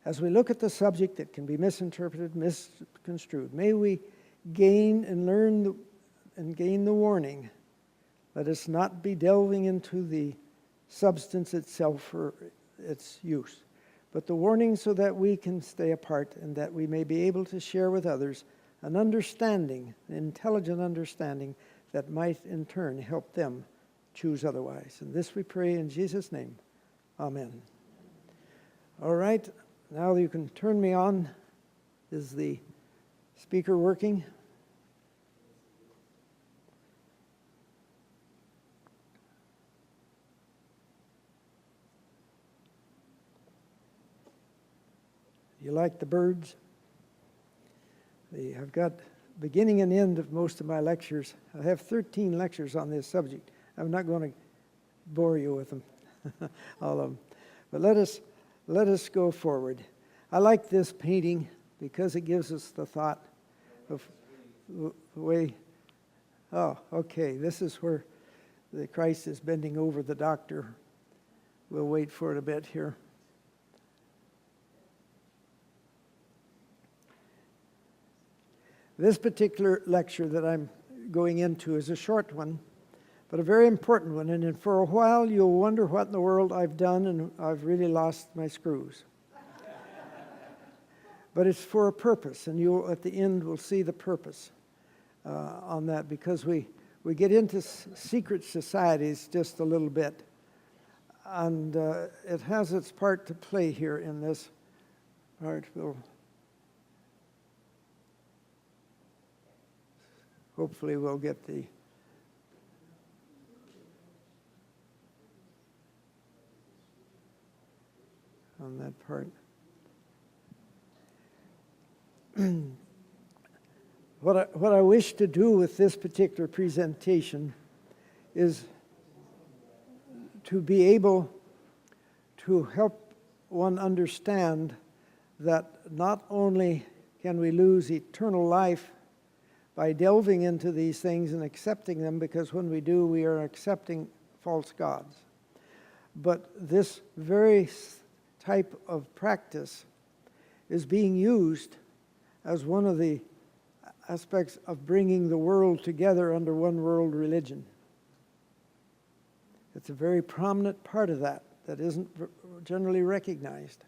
As we look at the subject that can be misinterpreted, misconstrued, may we gain and learn and gain the warning. Let us not be delving into the substance itself for its use, but the warning so that we can stay apart and that we may be able to share with others an understanding, an intelligent understanding that might in turn help them choose otherwise. And this we pray in Jesus' name. Amen. All right, now you can turn me on. Is the speaker working? You like the birds? I've got beginning and end of most of my lectures. I have 13 lectures on this subject. I'm not going to bore you with them, all of them. But let us go forward. I like this painting because it gives us the thought of the way. Oh, okay. This is where the Christ is bending over the doctor. We'll wait for it a bit here. This particular lecture that I'm going into is a short one, but a very important one. And for a while, you'll wonder what in the world I've done, and I've really lost my screws. But it's for a purpose, and you at the end will see the purpose on that, because we get into secret societies just a little bit. And it has its part to play here in this part. Hopefully we'll get the on that part. What I wish to do with this particular presentation is to be able to help one understand that not only can we lose eternal life by delving into these things and accepting them, because when we do, we are accepting false gods. But this very type of practice is being used as one of the aspects of bringing the world together under one world religion. It's a very prominent part of that isn't generally recognized.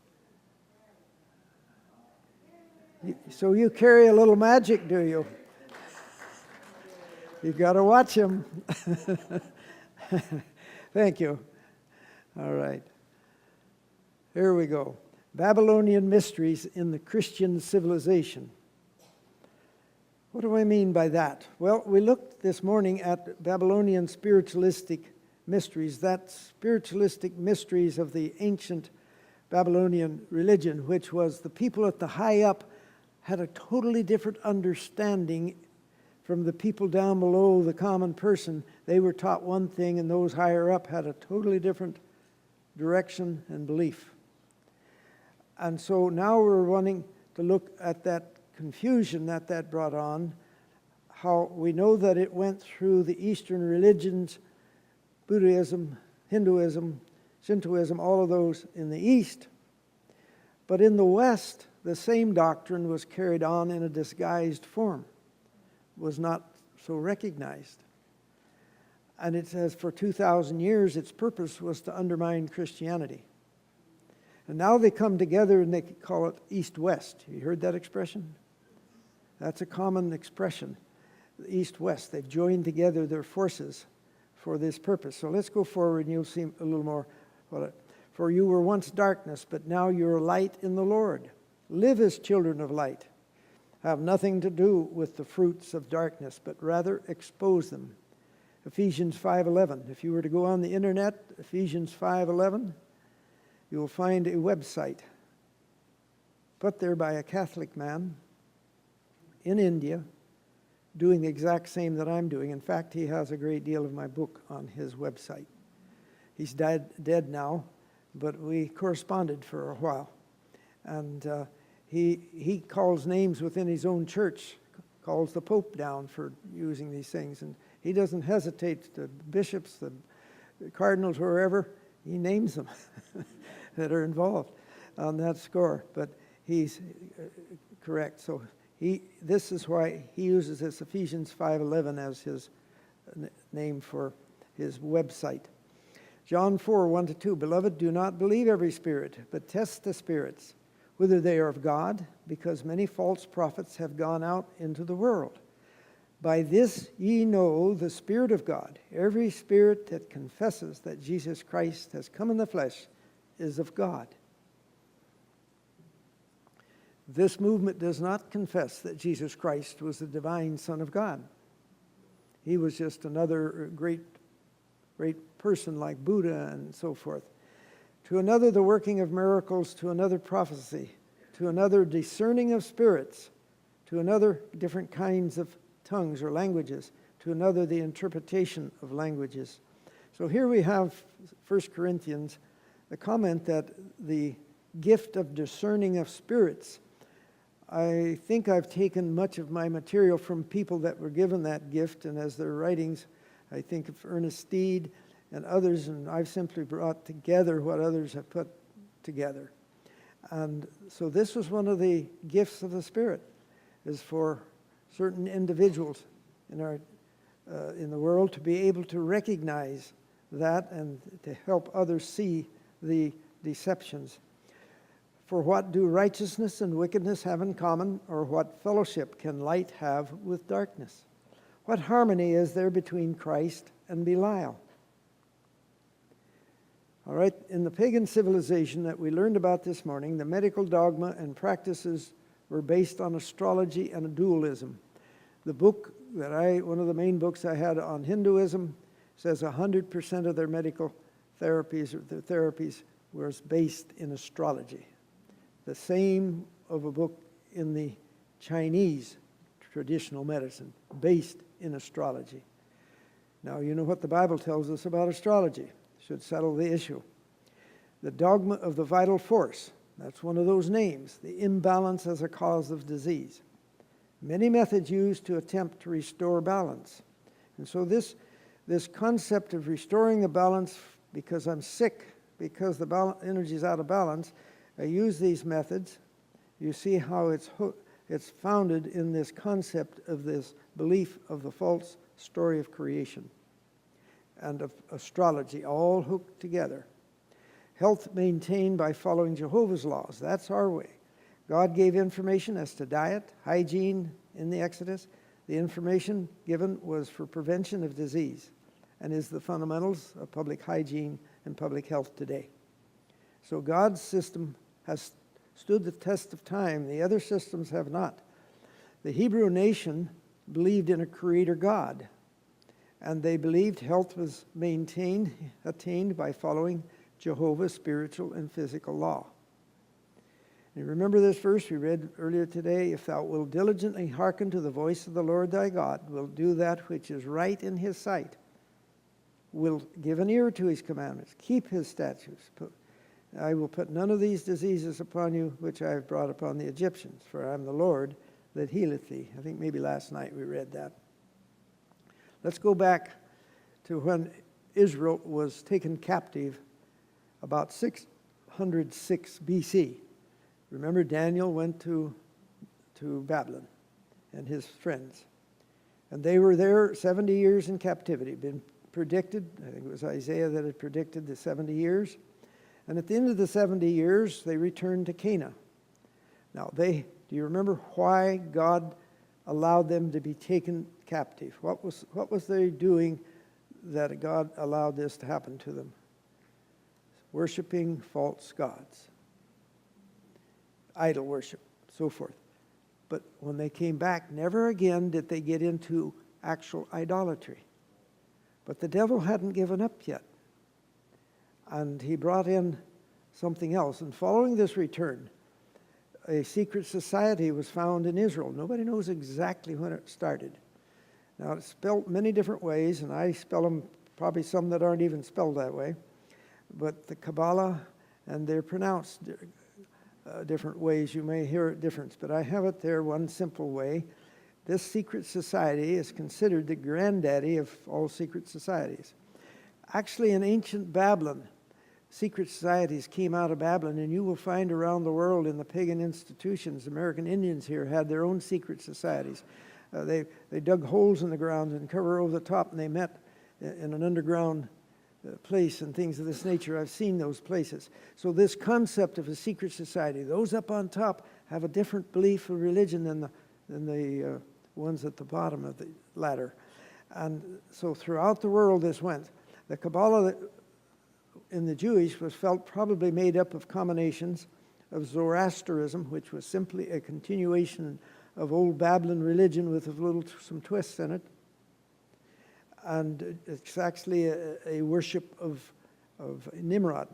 So you carry a little magic, do you? You got to watch him. Thank you. All right. Here we go. Babylonian mysteries in the Christian civilization. What do I mean by that? Well, we looked this morning at Babylonian spiritualistic mysteries, that spiritualistic mysteries of the ancient Babylonian religion, which was the people at the high up had a totally different understanding from the people down below, the common person. They were taught one thing, and those higher up had a totally different direction and belief. And so now we're wanting to look at that confusion that brought on, how we know that it went through the Eastern religions, Buddhism, Hinduism, Shintoism, all of those in the East. But in the West, the same doctrine was carried on in a disguised form, was not so recognized. And it says for 2,000 years, its purpose was to undermine Christianity. And now they come together and they call it East-West. You heard that expression? That's a common expression, East-West. They've joined together their forces for this purpose. So let's go forward and you'll see a little more. For you were once darkness, but now you're light in the Lord. Live as children of light. Have nothing to do with the fruits of darkness, but rather expose them. Ephesians 5:11. If you were to go on the internet, Ephesians 5:11, you'll find a website put there by a Catholic man in India doing the exact same that I'm doing. In fact, he has a great deal of my book on his website. He's dead now, but we corresponded for a while. And he calls names within his own church, calls the Pope down for using these things. And he doesn't hesitate. The bishops, the cardinals, wherever, he names them that are involved. on that score, but he's correct. So this is why he uses this Ephesians 5:11 as his name for his website. John 4:1-2, Beloved, do not believe every spirit, but test the spirits, whether they are of God, because many false prophets have gone out into the world. By this ye know the Spirit of God. Every spirit that confesses that Jesus Christ has come in the flesh is of God. This movement does not confess that Jesus Christ was the divine Son of God. He was just another great person like Buddha and so forth. To another, the working of miracles. To another, prophecy. To another, discerning of spirits. To another, different kinds of tongues or languages. To another, the interpretation of languages. So here we have 1 Corinthians, the comment that the gift of discerning of spirits. I think I've taken much of my material from people that were given that gift, and as their writings, I think of Ernest Steed and others, and I've simply brought together what others have put together. And so this was one of the gifts of the Spirit, is for certain individuals in the world to be able to recognize that and to help others see the deceptions. For what do righteousness and wickedness have in common, or what fellowship can light have with darkness? What harmony is there between Christ and Belial? All right, in the pagan civilization that we learned about this morning, the medical dogma and practices were based on astrology and dualism. The book one of the main books I had on Hinduism says 100% of their medical therapies, or their therapies, was based in astrology. The same of a book in the Chinese traditional medicine, based in astrology. Now, you know what the Bible tells us about astrology. Should settle the issue. The dogma of the vital force, that's one of those names, the imbalance as a cause of disease. Many methods used to attempt to restore balance. And so this concept of restoring the balance because I'm sick, because the energy is out of balance, I use these methods. You see how it's founded in this concept of this belief of the false story of creation and of astrology, all hooked together. Health maintained by following Jehovah's laws. That's our way. God gave information as to diet, hygiene in the Exodus. The information given was for prevention of disease and is the fundamentals of public hygiene and public health today. So God's system has stood the test of time. The other systems have not. The Hebrew nation believed in a creator God, and they believed health was attained by following Jehovah's spiritual and physical law. And remember this verse we read earlier today, if thou wilt diligently hearken to the voice of the Lord thy God, will do that which is right in his sight, will give an ear to his commandments, keep his statutes. I will put none of these diseases upon you which I have brought upon the Egyptians, for I am the Lord that healeth thee. I think maybe last night we read that. Let's go back to when Israel was taken captive about 606 BC. Remember, Daniel went to Babylon and his friends. And they were there 70 years in captivity. Been predicted, I think it was Isaiah that had predicted the 70 years. And at the end of the 70 years, they returned to Canaan. Now, do you remember why God allowed them to be taken captive? What was they doing that God allowed this to happen to them? Worshipping false gods, idol worship, so forth. But when they came back, never again did they get into actual idolatry. But the devil hadn't given up yet. And he brought in something else. And following this return, a secret society was found in Israel. Nobody knows exactly when it started. Now, it's spelled many different ways, and I spell them probably some that aren't even spelled that way. But the Kabbalah, and they're pronounced different ways. You may hear a difference, but I have it there one simple way. This secret society is considered the granddaddy of all secret societies. Actually, in ancient Babylon, secret societies came out of Babylon, and you will find around the world in the pagan institutions, American Indians here had their own secret societies. They dug holes in the ground and cover over the top, and they met in an underground place and things of this nature. I've seen those places. So this concept of a secret society, those up on top have a different belief of religion than the ones at the bottom of the ladder. And so throughout the world this went. The Kabbalah in the Jewish was felt probably made up of combinations of Zoroastrianism, which was simply a continuation of old Babylon religion with some twists in it. And it's actually a worship of Nimrod.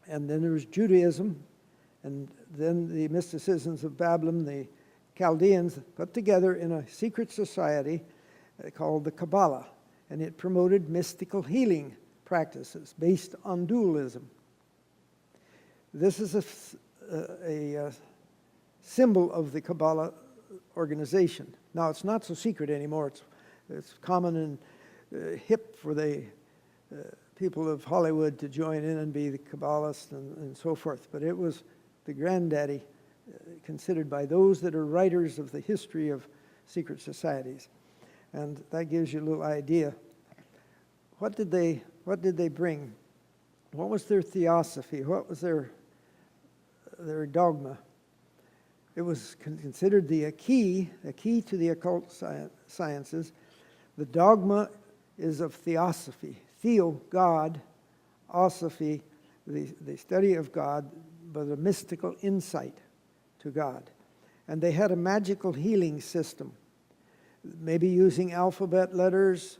And then there was Judaism, and then the mysticisms of Babylon, the Chaldeans, put together in a secret society called the Kabbalah, and it promoted mystical healing practices based on dualism. This is a symbol of the Kabbalah organization. Now, it's not so secret anymore. It's common and hip for the people of Hollywood to join in and be the Kabbalists and so forth. But it was the granddaddy considered by those that are writers of the history of secret societies. And that gives you a little idea. What did they bring? What was their theosophy? What was their dogma? It was considered a key to the occult sciences. The dogma is of theosophy. Theo, God, osophy, the study of God, but a mystical insight to God. And they had a magical healing system, maybe using alphabet letters,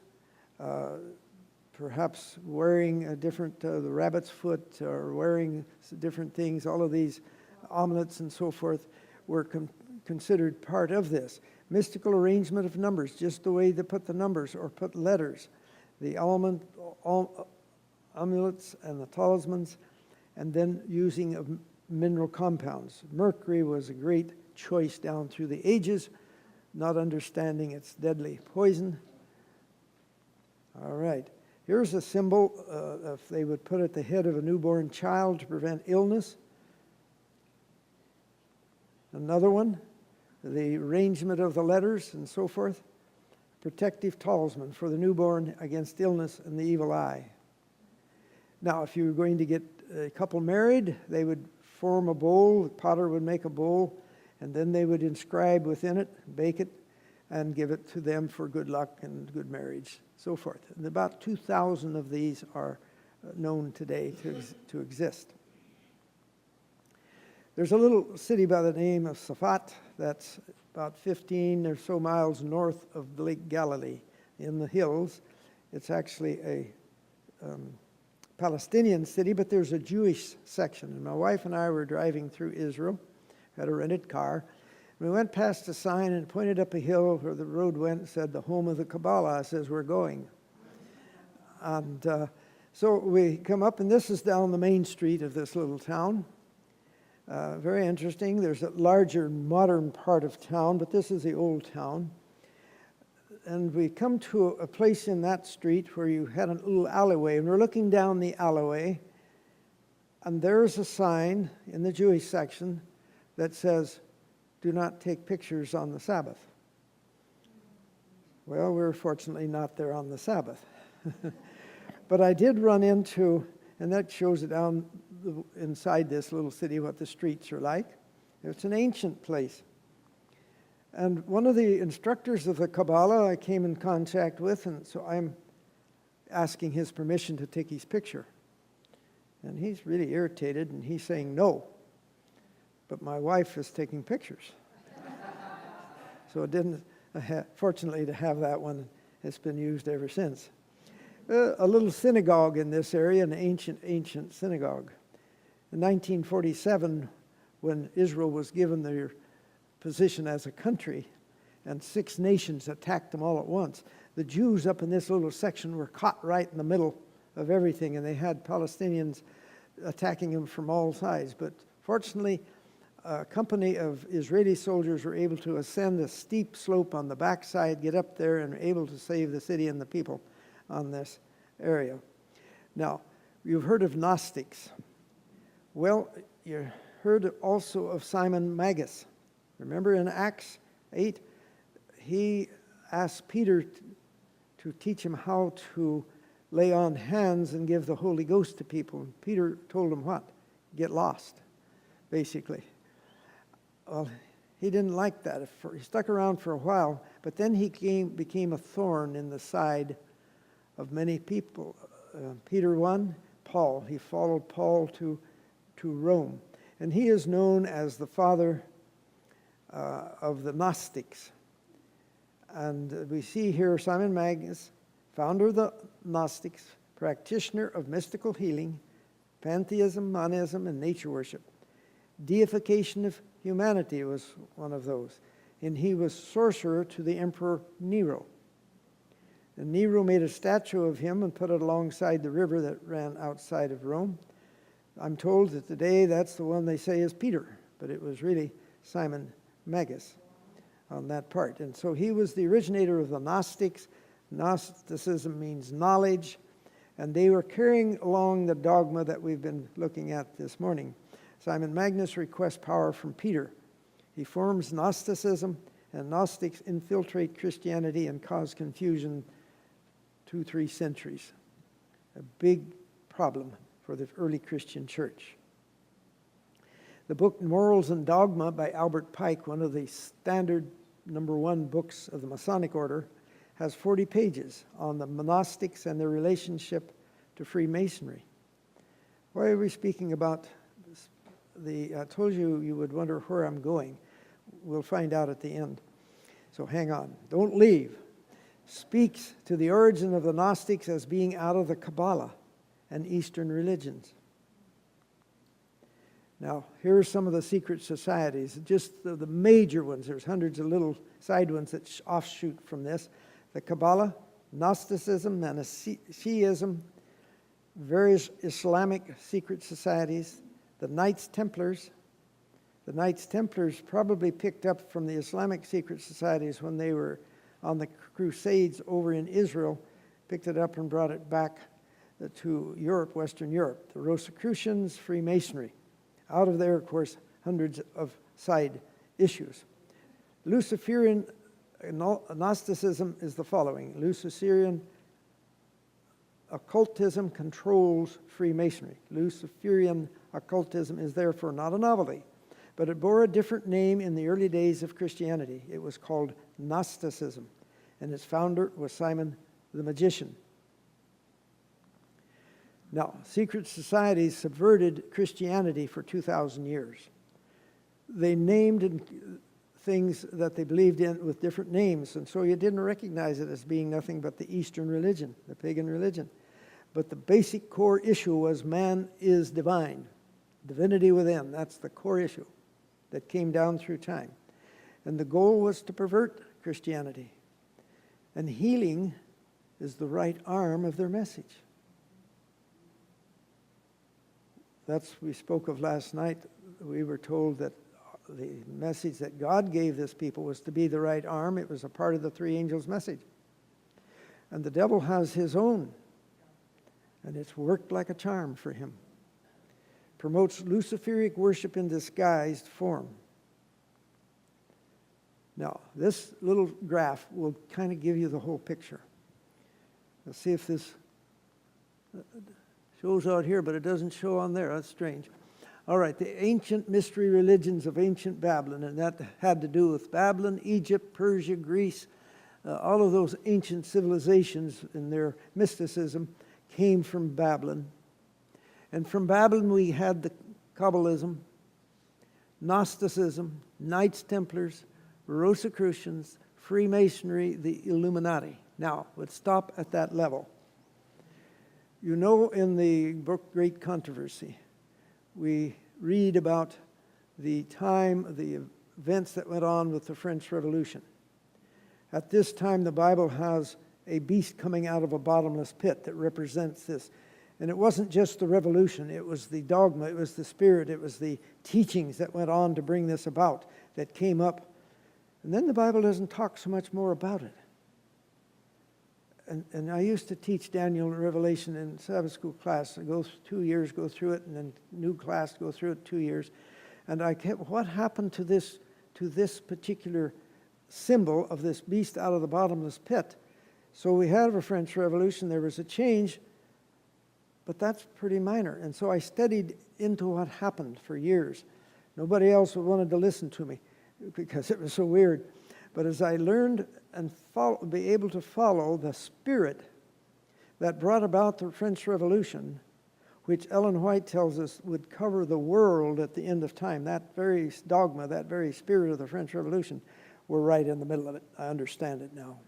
perhaps wearing a different, the rabbit's foot, or wearing different things. All of these amulets and so forth were considered part of this. Mystical arrangement of numbers, just the way they put the numbers or put letters. The amulets and the talismans, and then using of mineral compounds. Mercury was a great choice down through the ages, not understanding its deadly poison. All right. Here's a symbol, if they would put at the head of a newborn child to prevent illness. Another one, the arrangement of the letters and so forth. Protective talisman for the newborn against illness and the evil eye. Now, if you were going to get a couple married, they would form a bowl. The potter would make a bowl, and then they would inscribe within it, bake it, and give it to them for good luck and good marriage, so forth. And about 2,000 of these are known today to exist. There's a little city by the name of Safat that's about 15 or so miles north of Lake Galilee in the hills. It's actually a Palestinian city, but there's a Jewish section. And my wife and I were driving through Israel, had a rented car. We went past a sign and pointed up a hill where the road went and said, "The home of the Kabbalah," says we're going. And so we come up, and this is down the main street of this little town. Very interesting. There's a larger modern part of town, but this is the old town. And we come to a place in that street where you had a little alleyway, and we're looking down the alleyway, and there's a sign in the Jewish section that says, "Do not take pictures on the Sabbath." Well, we're fortunately not there on the Sabbath. But I did run into, and that shows it down inside this little city what the streets are like. It's an ancient place. And one of the instructors of the Kabbalah I came in contact with, and so I'm asking his permission to take his picture. And he's really irritated, and he's saying no. But my wife is taking pictures. So it didn't, fortunately, to have that one, it's been used ever since. A little synagogue in this area, an ancient synagogue. In 1947, when Israel was given their position as a country, and 6 nations attacked them all at once, the Jews up in this little section were caught right in the middle of everything, and they had Palestinians attacking them from all sides. But fortunately, a company of Israeli soldiers were able to ascend a steep slope on the backside, get up there, and able to save the city and the people on this area. Now, You've heard of Gnostics. Well, you heard also of Simon Magus. Remember in Acts 8, he asked Peter to teach him how to lay on hands and give the Holy Ghost to people. And Peter told him what? Get lost, basically. Well, he didn't like that. He stuck around for a while, but then he became a thorn in the side of many people. Peter 1, Paul. He followed Paul to Rome. And he is known as the father of the Gnostics. And we see here Simon Magus, founder of the Gnostics, practitioner of mystical healing, pantheism, monism, and nature worship. Deification of humanity was one of those. And he was sorcerer to the Emperor Nero. And Nero made a statue of him and put it alongside the river that ran outside of Rome. I'm told that today that's the one they say is Peter, but it was really Simon Magus on that part. And so he was the originator of the Gnostics. Gnosticism means knowledge, and they were carrying along the dogma that we've been looking at this morning. Simon Magus requests power from Peter. He forms Gnosticism, and Gnostics infiltrate Christianity and cause confusion 2-3 centuries. A big problem for the early Christian church. The book Morals and Dogma by Albert Pike, one of the standard #1 books of the Masonic Order, has 40 pages on the monastics and their relationship to Freemasonry. Why are we speaking about I told you you would wonder where I'm going. We'll find out at the end. So hang on. Don't leave. Speaks to the origin of the Gnostics as being out of the Kabbalah and Eastern religions. Now, here are some of the secret societies, just the major ones. There's hundreds of little side ones that offshoot from this. The Kabbalah, Gnosticism, Manichaeism, various Islamic secret societies, the Knights Templars. The Knights Templars probably picked up from the Islamic secret societies when they were on the Crusades over in Israel, picked it up and brought it back to Europe, Western Europe. The Rosicrucians, Freemasonry. Out of there, of course, hundreds of side issues. Luciferian Gnosticism is the following. Luciferian occultism controls Freemasonry. Luciferian occultism is therefore not a novelty, but it bore a different name in the early days of Christianity. It was called Gnosticism, and its founder was Simon the Magician. Now, secret societies subverted Christianity for 2,000 years. They named things that they believed in with different names, and so you didn't recognize it as being nothing but the Eastern religion, the pagan religion. But the basic core issue was man is divine, divinity within. That's the core issue that came down through time. And the goal was to pervert Christianity. And healing is the right arm of their message. That's we spoke of last night. We were told that the message that God gave this people was to be the right arm. It was a part of the three angels' message. And the devil has his own. And it's worked like a charm for him. Promotes Luciferic worship in disguised form. Now, this little graph will kind of give you the whole picture. Let's see if this shows out here, but it doesn't show on there. That's strange. All right, the ancient mystery religions of ancient Babylon, and that had to do with Babylon, Egypt, Persia, Greece. All of those ancient civilizations in their mysticism came from Babylon. And from Babylon we had the Kabbalism, Gnosticism, Knights Templars, Rosicrucians, Freemasonry, the Illuminati. Now, let's stop at that level. You know, in the book Great Controversy, we read about the time, the events that went on with the French Revolution. At this time, the Bible has a beast coming out of a bottomless pit that represents this. And it wasn't just the revolution, it was the dogma, it was the spirit, it was the teachings that went on to bring this about that came up. And then the Bible doesn't talk so much more about it. and I used to teach Daniel and Revelation in Sabbath school class. I go 2 years, go through it, and then new class, go through it 2 years. And I kept, what happened to this particular symbol of this beast out of the bottomless pit? So we had a French Revolution, there was a change, but that's pretty minor. And so I studied into what happened for years. Nobody else wanted to listen to me because it was so weird. But as I learned and be able to follow the spirit that brought about the French Revolution, which Ellen White tells us would cover the world at the end of time, that very dogma, that very spirit of the French Revolution, we're right in the middle of it. I understand it now.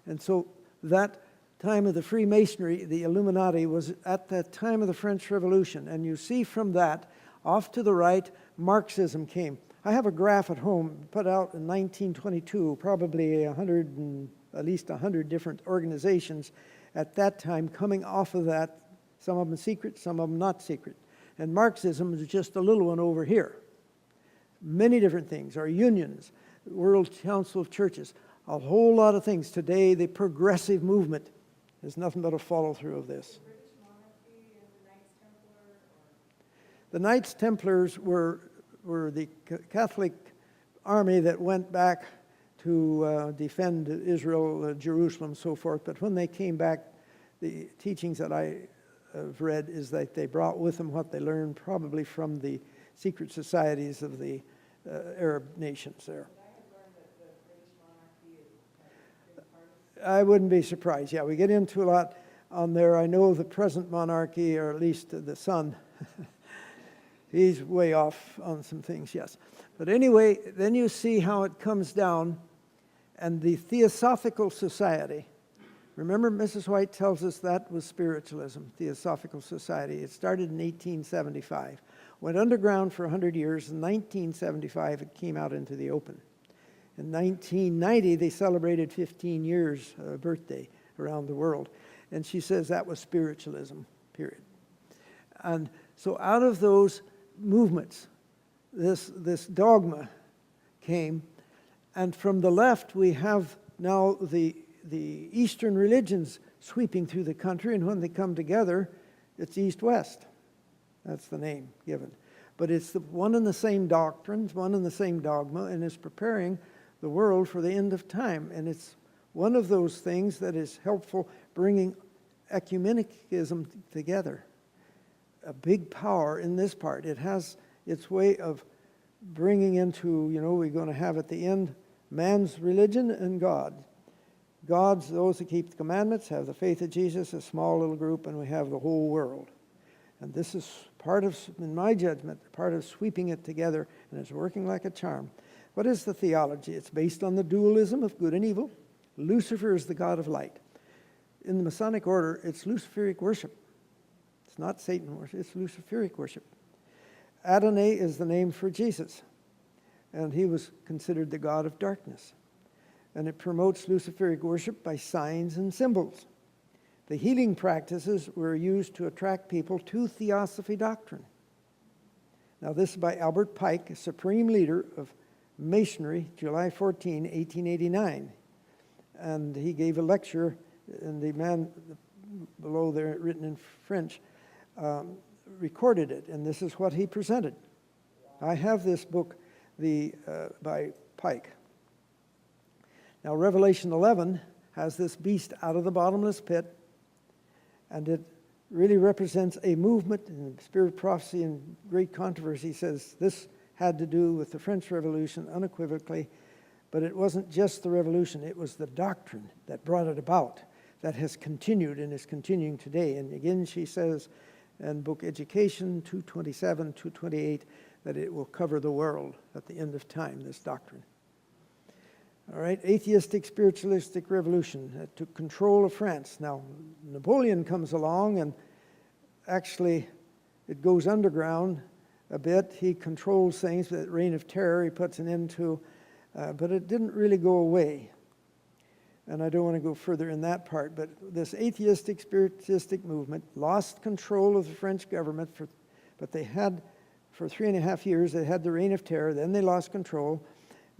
And so that time of the Freemasonry, the Illuminati, was at that time of the French Revolution. And you see from that, off to the right, Marxism came. I have a graph at home put out in 1922, probably at least 100 different organizations at that time coming off of that, some of them secret, some of them not secret. And Marxism is just a little one over here. Many different things, our unions, World Council of Churches, a whole lot of things. Today, the progressive movement is nothing but a follow-through of this. The Knights Templars were the Catholic army that went back to defend Israel, Jerusalem, so forth. But when they came back, the teachings that I have read is that they brought with them what they learned probably from the secret societies of the Arab nations there. I wouldn't be surprised. Yeah, we get into a lot on there. I know the present monarchy, or at least the son, he's way off on some things, yes. But anyway, then you see how it comes down, and the Theosophical Society. Remember, Mrs. White tells us that was spiritualism, Theosophical Society. It started in 1875, went underground for 100 years. In 1975, it came out into the open. In 1990, they celebrated 15 years birthday around the world. And she says that was spiritualism, period. And so out of those movements, this dogma came. And from the left, we have now the Eastern religions sweeping through the country. And when they come together, it's East-West. That's the name given. But it's the one and the same doctrines, one and the same dogma, and it's preparing the world for the end of time. And it's one of those things that is helpful, bringing ecumenicism together. A big power in this part. It has its way of bringing into, we're going to have at the end man's religion and God. God's, those that keep the commandments, have the faith of Jesus, a small little group, and we have the whole world. And this is part of, in my judgment, part of sweeping it together, and it's working like a charm. What is the theology? It's based on the dualism of good and evil. Lucifer is the god of light. In the Masonic order, it's Luciferic worship. It's not Satan worship, it's Luciferic worship. Adonai is the name for Jesus, and he was considered the god of darkness. And it promotes Luciferic worship by signs and symbols. The healing practices were used to attract people to Theosophy doctrine. Now, this is by Albert Pike, a supreme leader of Masonry, July 14, 1889. And he gave a lecture, and the man below there, written in French, recorded it, and this is what he presented. I have this book by Pike. Now, Revelation 11 has this beast out of the bottomless pit, and it really represents a movement. In Spirit of Prophecy and Great Controversy says this had to do with the French Revolution unequivocally, but it wasn't just the revolution, it was the doctrine that brought it about that has continued and is continuing today. And again, she says in book Education 227, 228, that it will cover the world at the end of time, this doctrine. All right, atheistic spiritualistic revolution that took control of France. Now, Napoleon comes along, and actually it goes underground a bit. He controls things, that reign of terror he puts an end to, but it didn't really go away. And I don't want to go further in that part, but this atheistic spiritistic movement lost control of the French government, but they had, for 3.5 years, they had the reign of terror. Then they lost control.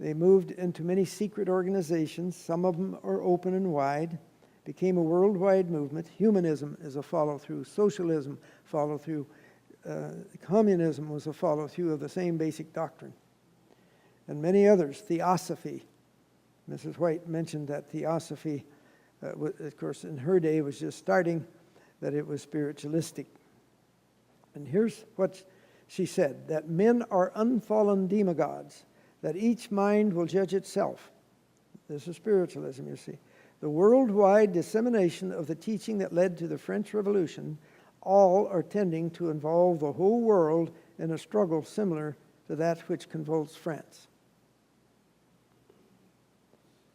They moved into many secret organizations. Some of them are open and wide became a worldwide movement. Humanism is a follow-through. Socialism, follow-through. Communism was a follow-through of the same basic doctrine. And many others. Theosophy. Mrs. White mentioned that Theosophy, of course, in her day was just starting, that it was spiritualistic. And here's what she said, that men are unfallen demigods, that each mind will judge itself. This is spiritualism, you see. The worldwide dissemination of the teaching that led to the French Revolution, all are tending to involve the whole world in a struggle similar to that which convulsed France.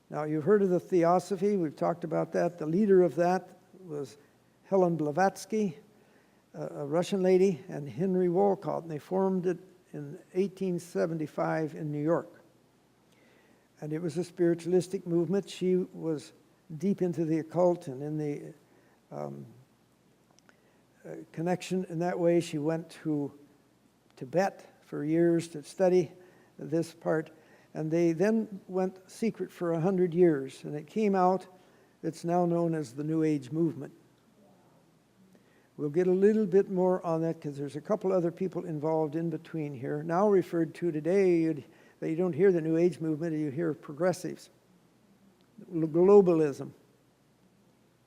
Now, you've heard of the Theosophy. We've talked about that. The leader of that was Helen Blavatsky, a Russian lady, and Henry Walcott, and they formed it in 1875 in New York. And it was a spiritualistic movement. She was deep into the occult and in the connection in that way. She went to Tibet for years to study this part, and they then went secret for 100 years, and it came out. It's now known as the New Age movement. We'll get a little bit more on that because there's a couple other people involved in between here. Now referred to today, that you don't hear the New Age movement, you hear progressives. Globalism.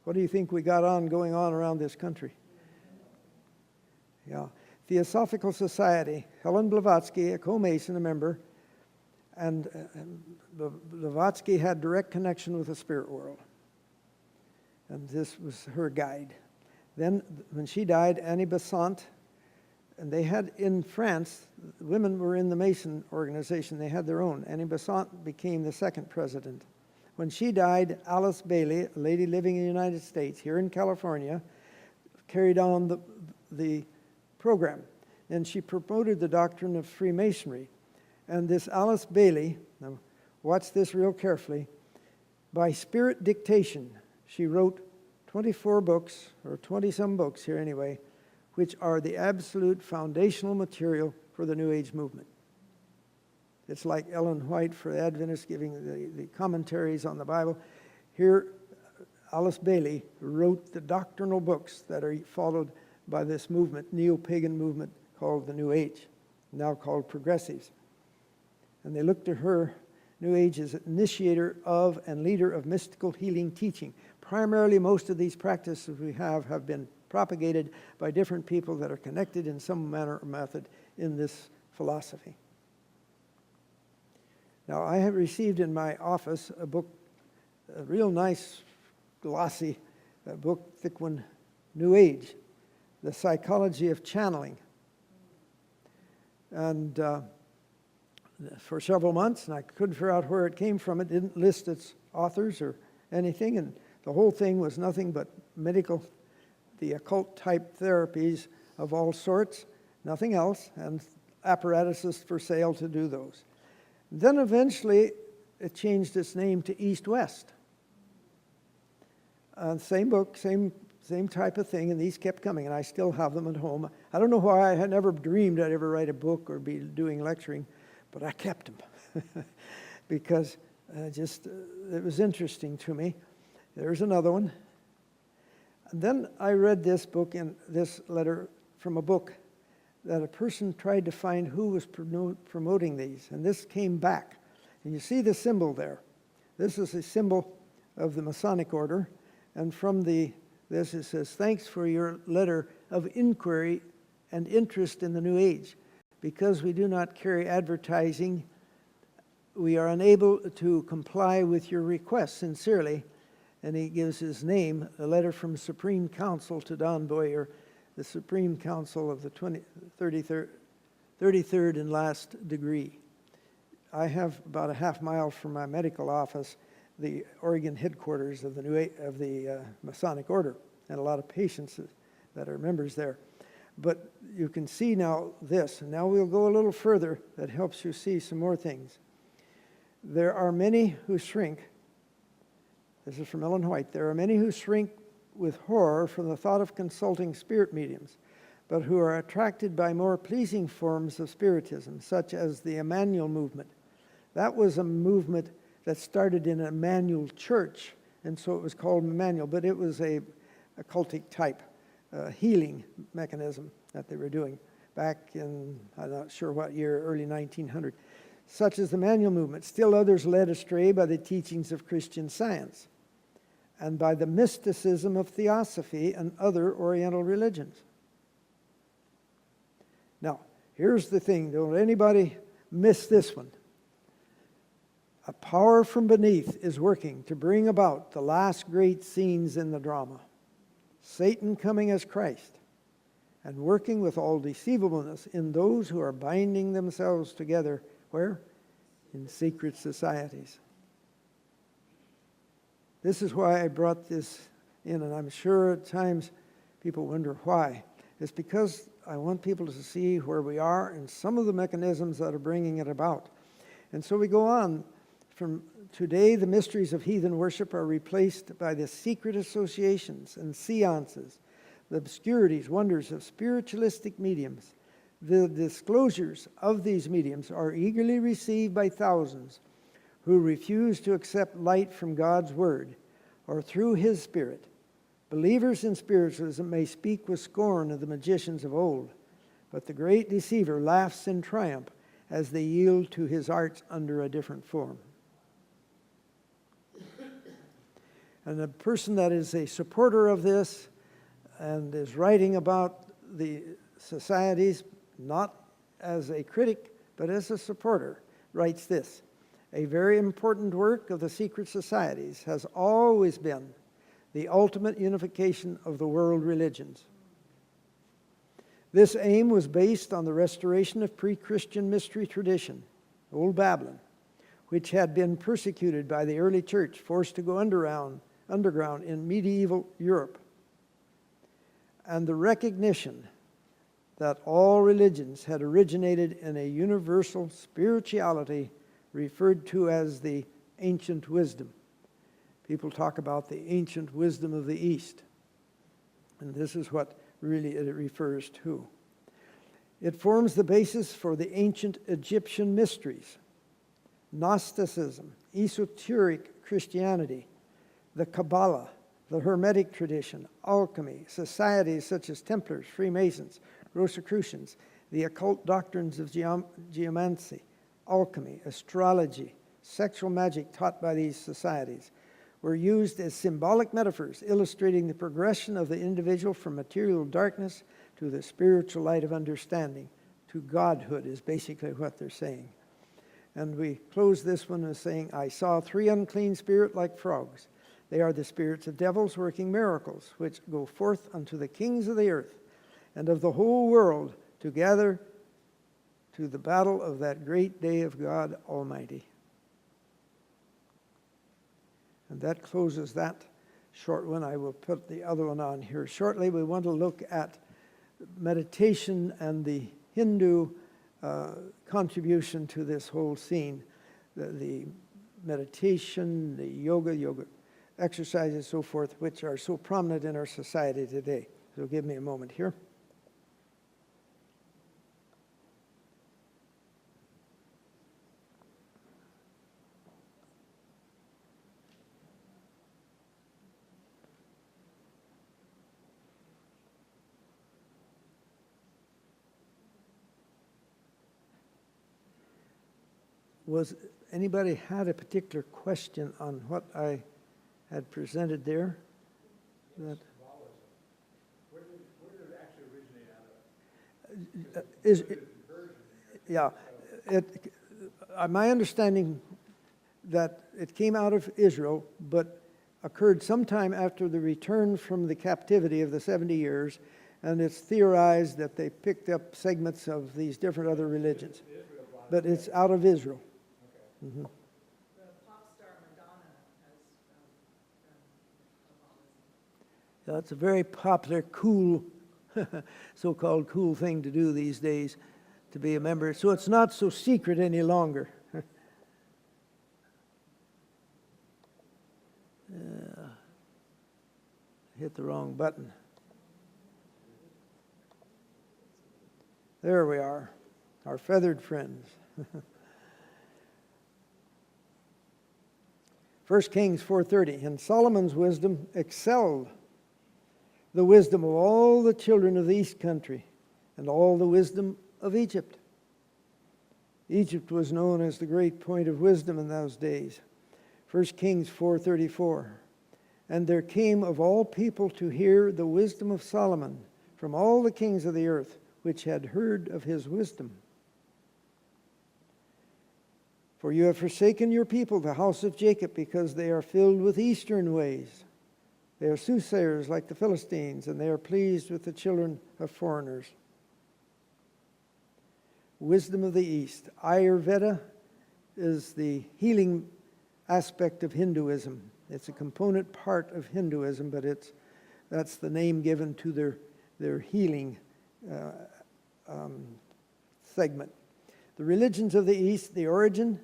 What do you think we got going on around this country? Yeah. Theosophical Society, Helen Blavatsky, a co-Mason, a member, and Blavatsky had direct connection with the spirit world. And this was her guide. Then, when she died, Annie Besant, and they had in France, women were in the Mason organization, they had their own. Annie Besant became the second president. When she died, Alice Bailey, a lady living in the United States, here in California, carried on the program. And she promoted the doctrine of Freemasonry. And this Alice Bailey, now watch this real carefully, by spirit dictation, she wrote 24 books, or 20-some books here anyway, which are the absolute foundational material for the New Age movement. It's like Ellen White for the Adventists giving the commentaries on the Bible. Here, Alice Bailey wrote the doctrinal books that are followed by this movement, neo-pagan movement called the New Age, now called progressives. And they look to her, New Age, as initiator of and leader of mystical healing teaching. Primarily, most of these practices we have been propagated by different people that are connected in some manner or method in this philosophy. Now, I have received in my office a book, a real nice, glossy book, thick one, New Age, The Psychology of Channeling. And for several months, and I couldn't figure out where it came from. It didn't list its authors or anything, and the whole thing was nothing but medical, the occult-type therapies of all sorts, nothing else, and apparatuses for sale to do those. Then eventually, it changed its name to East-West. Same book, same type of thing, and these kept coming, and I still have them at home. I don't know why I had never dreamed I'd ever write a book or be doing lecturing, but I kept them because it was interesting to me. There's another one. And then I read this book in this letter from a book that a person tried to find who was promoting these, and this came back. And you see the symbol there. This is a symbol of the Masonic order, and from this it says, "Thanks for your letter of inquiry and interest in the New Age. Because we do not carry advertising, we are unable to comply with your request. Sincerely." And he gives his name, a letter from Supreme Council to Don Boyer, the Supreme Council of the 33rd and last degree. I have about a half mile from my medical office, the Oregon headquarters of the Masonic Order, and a lot of patients that are members there. But you can see now this, and now we'll go a little further that helps you see some more things. There are many who shrink. This is from Ellen White. There are many who shrink with horror from the thought of consulting spirit mediums, but who are attracted by more pleasing forms of spiritism, such as the Emanuel Movement. That was a movement that started in an Emanuel church and so it was called Emanuel, but it was a cultic type healing mechanism that they were doing back in, I'm not sure what year, early 1900. Such as the Emanuel Movement. Still others led astray by the teachings of Christian Science and by the mysticism of Theosophy and other Oriental religions. Now, here's the thing. Don't anybody miss this one. A power from beneath is working to bring about the last great scenes in the drama. Satan coming as Christ and working with all deceivableness in those who are binding themselves together. Where? In secret societies. This is why I brought this in, and I'm sure at times people wonder why. It's because I want people to see where we are and some of the mechanisms that are bringing it about. And so we go on. From today, the mysteries of heathen worship are replaced by the secret associations and seances, the obscurities, wonders of spiritualistic mediums. The disclosures of these mediums are eagerly received by thousands who refuse to accept light from God's Word or through His Spirit. Believers in spiritualism may speak with scorn of the magicians of old, but the great deceiver laughs in triumph as they yield to his arts under a different form. And a person that is a supporter of this and is writing about the societies, not as a critic, but as a supporter, writes this: a very important work of the secret societies has always been the ultimate unification of the world religions. This aim was based on the restoration of pre-Christian mystery tradition, Old Babylon, which had been persecuted by the early church, forced to go underground in medieval Europe, and the recognition that all religions had originated in a universal spirituality referred to as the ancient wisdom. People talk about the ancient wisdom of the East, and this is what really it refers to. It forms the basis for the ancient Egyptian mysteries, Gnosticism, esoteric Christianity, the Kabbalah, the Hermetic tradition, alchemy, societies such as Templars, Freemasons, Rosicrucians, the occult doctrines of geomancy, alchemy, astrology, sexual magic taught by these societies were used as symbolic metaphors illustrating the progression of the individual from material darkness to the spiritual light of understanding, to godhood is basically what they're saying. And we close this one with saying, I saw 3 unclean spirits like frogs. They are the spirits of devils working miracles, which go forth unto the kings of the earth and of the whole world to gather to the battle of that great day of God Almighty. And that closes that short one. I will put the other one on here shortly. We want to look at meditation and the Hindu contribution to this whole scene. The meditation, the yoga exercises, so forth, which are so prominent in our society today. So give me a moment here. Was anybody had a particular question on what I had presented there? That where did it actually originate out of? My understanding that it came out of Israel, but occurred sometime after the return from the captivity of the 70 years, and it's theorized that they picked up segments of these different other religions. But it's out of Israel. Okay. Mm-hmm. The pop star Madonna has Catholicism. That's a very popular, cool, so-called cool thing to do these days, to be a member. So it's not so secret any longer. Hit the wrong button. There we are, our feathered friends. 1 Kings 4:30, and Solomon's wisdom excelled the wisdom of all the children of the east country and all the wisdom of Egypt. Egypt was known as the great point of wisdom in those days. 1 Kings 4:34, and there came of all people to hear the wisdom of Solomon from all the kings of the earth, which had heard of his wisdom. For you have forsaken your people, the house of Jacob, because they are filled with eastern ways. They are soothsayers like the Philistines, and they are pleased with the children of foreigners. Wisdom of the East. Ayurveda is the healing aspect of Hinduism. It's a component part of Hinduism, but that's the name given to their healing segment. The religions of the East, the origin,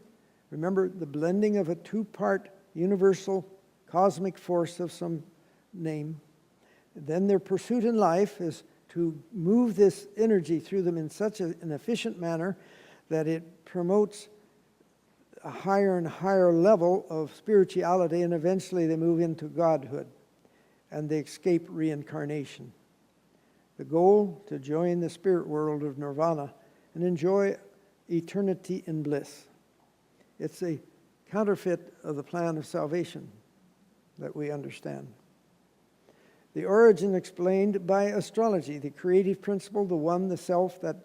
remember the blending of a two-part universal cosmic force of some name. Then their pursuit in life is to move this energy through them in such an efficient manner that it promotes a higher and higher level of spirituality, and eventually they move into godhood and they escape reincarnation. The goal, to join the spirit world of nirvana and enjoy eternity in bliss. It's a counterfeit of the plan of salvation that we understand. The origin explained by astrology, the creative principle, the one, the self, that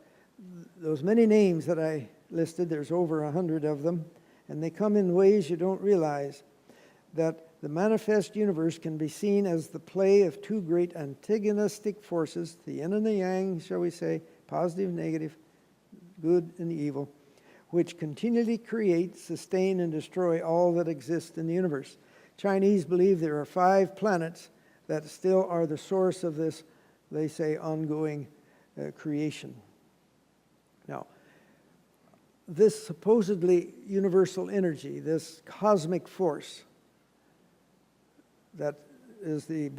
those many names that I listed, there's over 100 of them, and they come in ways you don't realize, that the manifest universe can be seen as the play of two great antagonistic forces, the yin and the yang, shall we say, positive, negative, good and evil, which continually create, sustain, and destroy all that exists in the universe. Chinese believe there are 5 planets that still are the source of this, they say, ongoing creation. Now, this supposedly universal energy, this cosmic force that is the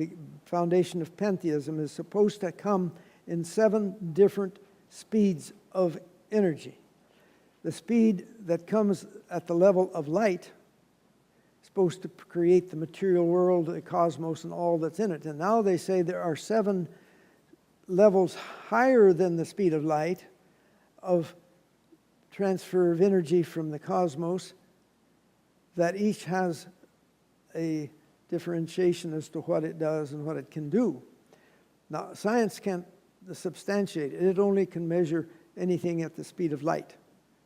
foundation of pantheism, is supposed to come in 7 different speeds of energy. The speed that comes at the level of light is supposed to create the material world, the cosmos, and all that's in it. And now they say there are 7 levels higher than the speed of light of transfer of energy from the cosmos, that each has a differentiation as to what it does and what it can do. Now, science can't substantiate it. It only can measure anything at the speed of light.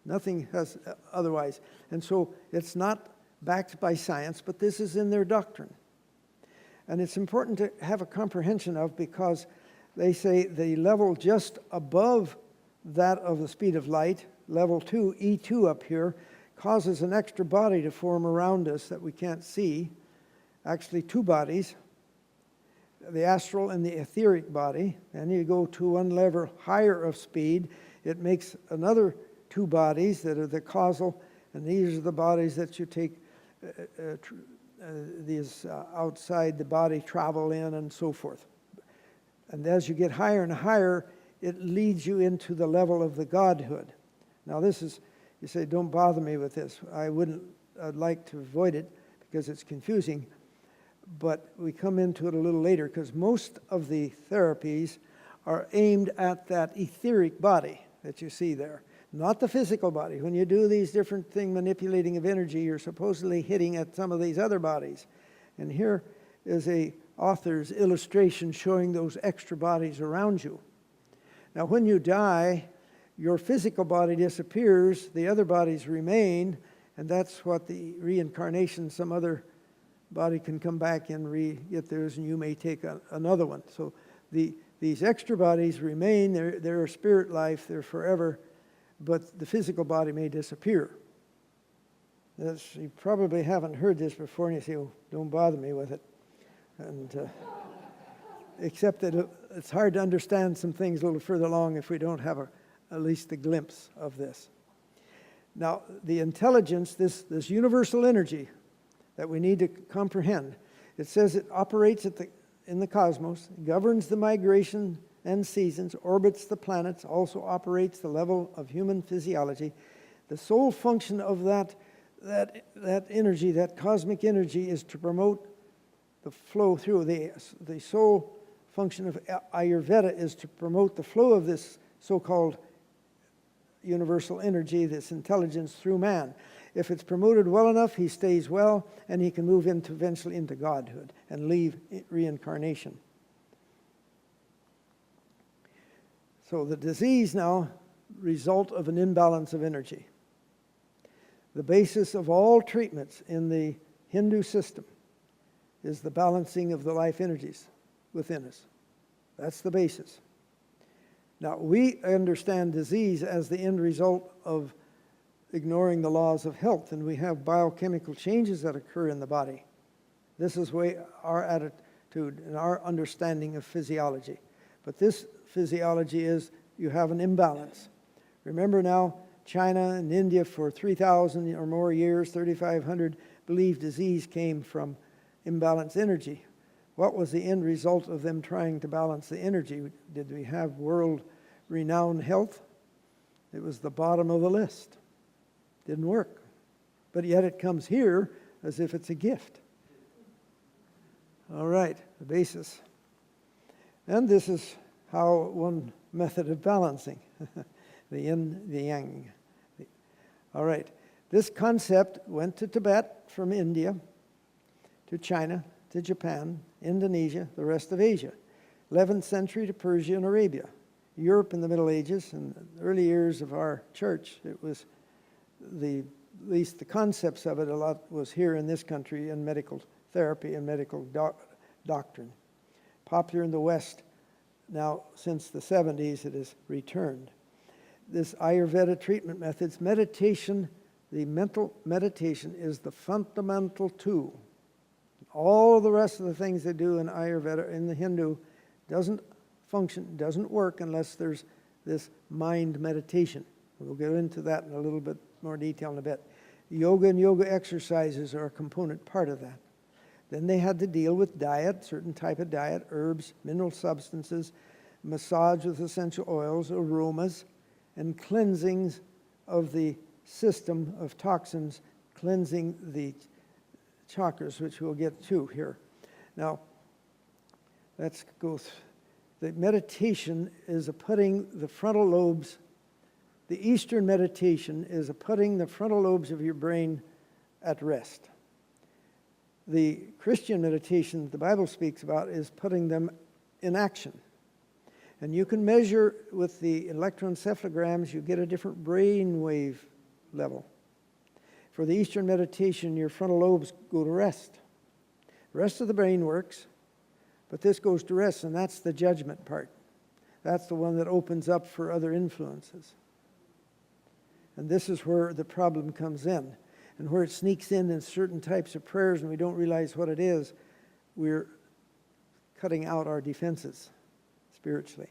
Nothing has otherwise. And so it's not backed by science, but this is in their doctrine. And it's important to have a comprehension of, because they say the level just above that of the speed of light, level 2, E2 up here, causes an extra body to form around us that we can't see. Actually, 2 bodies, the astral and the etheric body. And you go to one level higher of speed, it makes another 2 bodies that are the causal, and these are the bodies that you take these outside the body travel in and so forth. And as you get higher and higher, it leads you into the level of the godhood. Now this is, you say, don't bother me with this. I'd like to avoid it because it's confusing. But we come into it a little later, because most of the therapies are aimed at that etheric body that you see there, not the physical body. When you do these different thing manipulating of energy, you're supposedly hitting at some of these other bodies. And here is a author's illustration showing those extra bodies around you. Now, when you die, your physical body disappears, the other bodies remain, and that's what the reincarnation, some other body can come back and get theirs, and you may take another one. So these extra bodies remain, they're a spirit life, they're forever, but the physical body may disappear. You probably haven't heard this before, and you say, oh, don't bother me with it. And except that it's hard to understand some things a little further along if we don't have at least a glimpse of this. Now, the intelligence, this universal energy that we need to comprehend, it says it operates in the cosmos, governs the migration and seasons, orbits the planets, also operates the level of human physiology. The sole function of that that energy, that cosmic energy, is to promote the flow through. The sole function of Ayurveda is to promote the flow of this so-called universal energy, this intelligence, through man. If it's promoted well enough, he stays well, and he can move eventually into godhood and leave reincarnation. So the disease now, result of an imbalance of energy. The basis of all treatments in the Hindu system is the balancing of the life energies within us. That's the basis. Now, we understand disease as the end result of ignoring the laws of health, and we have biochemical changes that occur in the body. This is our attitude and our understanding of physiology. But this physiology is you have an imbalance. Remember now, China and India for 3,000 or more years, 3,500, believed disease came from imbalanced energy. What was the end result of them trying to balance the energy? Did we have world-renowned health? It was the bottom of the list. Didn't work. But yet it comes here as if it's a gift. All right, the basis. And this is how one method of balancing. The yin, the yang. All right. This concept went to Tibet from India, to China, to Japan, Indonesia, the rest of Asia. 11th century to Persia and Arabia. Europe in the Middle Ages, and the early years of our church, it was at least the concepts of it a lot was here in this country in medical therapy and medical doctrine. Popular in the West, now since the 70s it has returned. This Ayurveda treatment methods, meditation, the mental meditation is the fundamental tool. All the rest of the things they do in Ayurveda, in the Hindu, doesn't function, doesn't work unless there's this mind meditation. We'll get into that in a little bit more detail in a bit. Yoga and yoga exercises are a component part of that. Then they had to deal with diet, certain type of diet, herbs, mineral substances, massage with essential oils, aromas, and cleansings of the system of toxins, cleansing the chakras, which we'll get to here. Now, let's go through. The meditation is a putting the frontal lobes, the Eastern meditation is a putting the frontal lobes of your brain at rest. The Christian meditation the Bible speaks about is putting them in action. And you can measure with the electroencephalograms, you get a different brain wave level. For the Eastern meditation, your frontal lobes go to rest. The rest of the brain works, but this goes to rest, and that's the judgment part. That's the one that opens up for other influences. And this is where the problem comes in. And where it sneaks in certain types of prayers and we don't realize what it is, we're cutting out our defenses spiritually.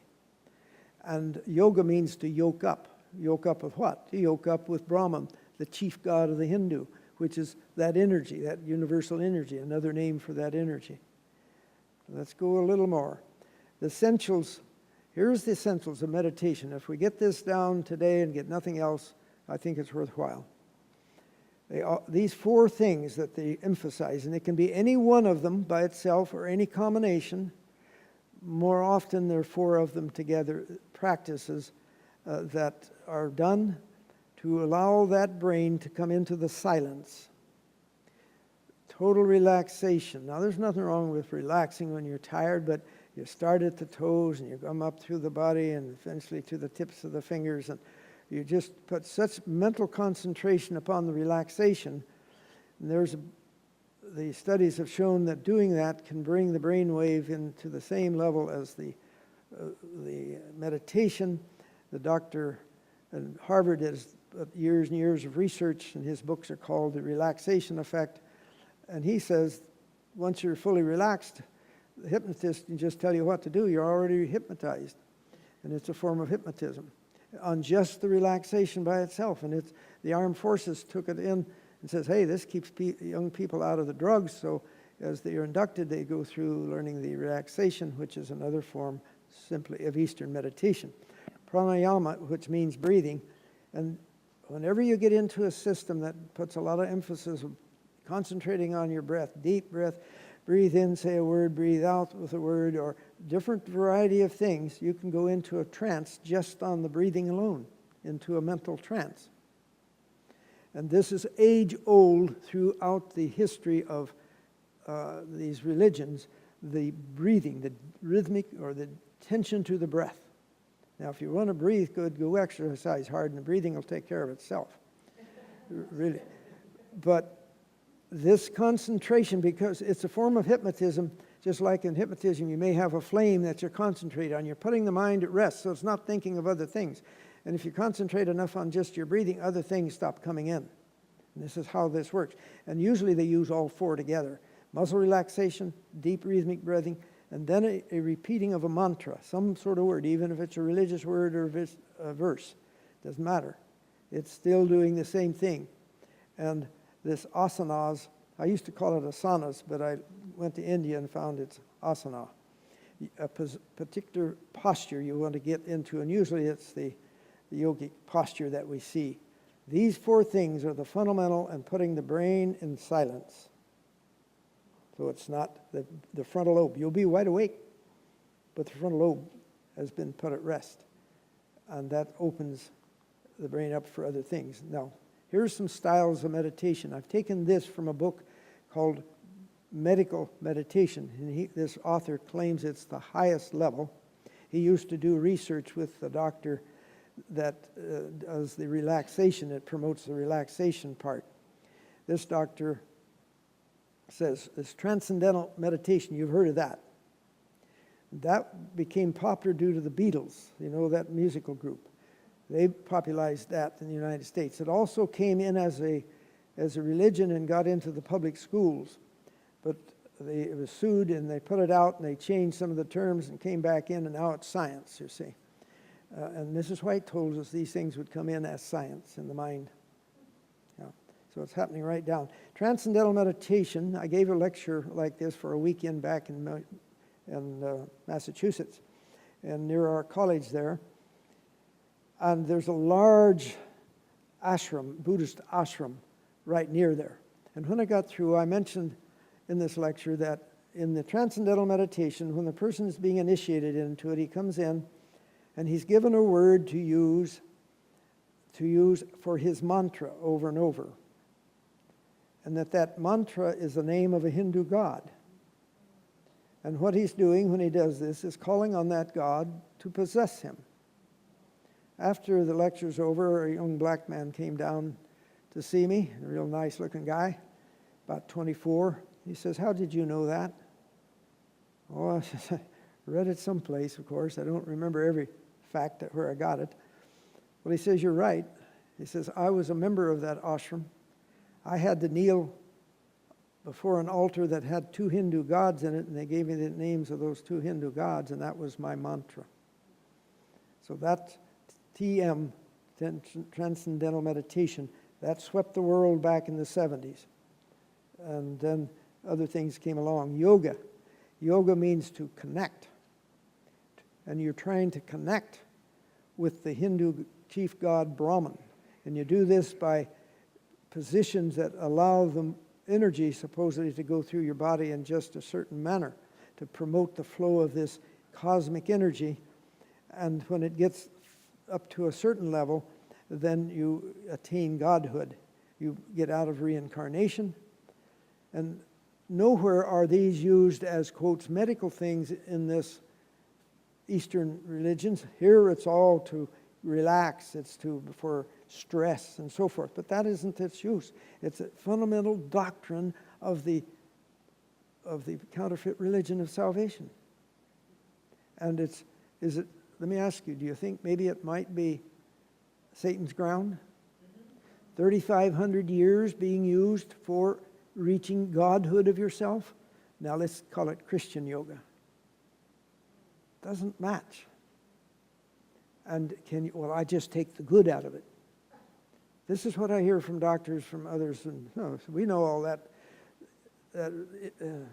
And yoga means to yoke up. Yoke up with what? To yoke up with Brahman, the chief god of the Hindu, which is that energy, that universal energy, another name for that energy. Let's go a little more. The essentials, here's the essentials of meditation. If we get this down today and get nothing else, I think it's worthwhile. These four things that they emphasize, and it can be any one of them by itself or any combination. More often there are four of them together, practices that are done to allow that brain to come into the silence. Total relaxation. Now there's nothing wrong with relaxing when you're tired, but you start at the toes and you come up through the body and eventually to the tips of the fingers, and you just put such mental concentration upon the relaxation. And the studies have shown that doing that can bring the brain wave into the same level as the meditation. The doctor at Harvard has years and years of research, and his books are called The Relaxation Effect. And he says, once you're fully relaxed, the hypnotist can just tell you what to do. You're already hypnotized. And it's a form of hypnotism on just the relaxation by itself. And the armed forces took it in and says, hey, this keeps young people out of the drugs. So as they are inducted, they go through learning the relaxation, which is another form simply of Eastern meditation. Pranayama, which means breathing. And whenever you get into a system that puts a lot of emphasis of concentrating on your breath, deep breath, breathe in, say a word, breathe out with a word, or different variety of things, you can go into a trance just on the breathing alone, into a mental trance. And this is age-old throughout the history of these religions, the breathing, the rhythmic or the tension to the breath. Now, if you want to breathe good, go exercise hard, and the breathing will take care of itself. Really. But this concentration, because it's a form of hypnotism, just like in hypnotism, you may have a flame that you're concentrating on. You're putting the mind at rest, so it's not thinking of other things. And if you concentrate enough on just your breathing, other things stop coming in. And this is how this works. And usually they use all four together. Muscle relaxation, deep rhythmic breathing, and then a repeating of a mantra, some sort of word, even if it's a religious word or a verse. Doesn't matter. It's still doing the same thing. And this asanas, I used to call it asanas, but I went to India and found it's asana. A particular posture you want to get into, and usually it's the yogic posture that we see. These four things are the fundamental and putting the brain in silence. So it's not the frontal lobe. You'll be wide awake, but the frontal lobe has been put at rest. And that opens the brain up for other things. Now, here's some styles of meditation. I've taken this from a book called Medical Meditation. And this author claims it's the highest level. He used to do research with the doctor that does the relaxation. It promotes the relaxation part. This doctor says this Transcendental Meditation, you've heard of that. That became popular due to the Beatles, you know, that musical group. They popularized that in the United States. It also came in as a religion and got into the public schools. But it was sued and they put it out and they changed some of the terms and came back in, and now it's science, you see. And Mrs. White told us these things would come in as science in the mind. Yeah. So it's happening right down. Transcendental Meditation, I gave a lecture like this for a weekend back in Massachusetts, and near our college there. And there's a large ashram, Buddhist ashram, right near there. And when I got through, I mentioned in this lecture that in the Transcendental Meditation, when the person is being initiated into it, he comes in and he's given a word to use for his mantra over and over. And that mantra is the name of a Hindu god. And what he's doing when he does this is calling on that god to possess him. After the lecture's over, a young black man came down to see me, a real nice looking guy, about 24. He says, "How did you know that?" Oh, I said, I read it someplace, of course. I don't remember every fact where I got it. Well, he says, "You're right." He says, "I was a member of that ashram. I had to kneel before an altar that had two Hindu gods in it, and they gave me the names of those two Hindu gods, and that was my mantra." So that TM, Transcendental Meditation, that swept the world back in the 70s. And then other things came along. Yoga. Yoga means to connect. And you're trying to connect with the Hindu chief god Brahman. And you do this by positions that allow the energy supposedly to go through your body in just a certain manner to promote the flow of this cosmic energy. And when it gets up to a certain level, then you attain godhood. You get out of reincarnation. And nowhere are these used as, quotes, medical things in this Eastern religions. Here it's all to relax, it's for stress and so forth. But that isn't its use. It's a fundamental doctrine of the counterfeit religion of salvation. And let me ask you, do you think maybe it might be Satan's ground? 3,500 years being used for reaching godhood of yourself? Now let's call it Christian yoga. Doesn't match. And I just take the good out of it. This is what I hear from doctors, from others, and we know all that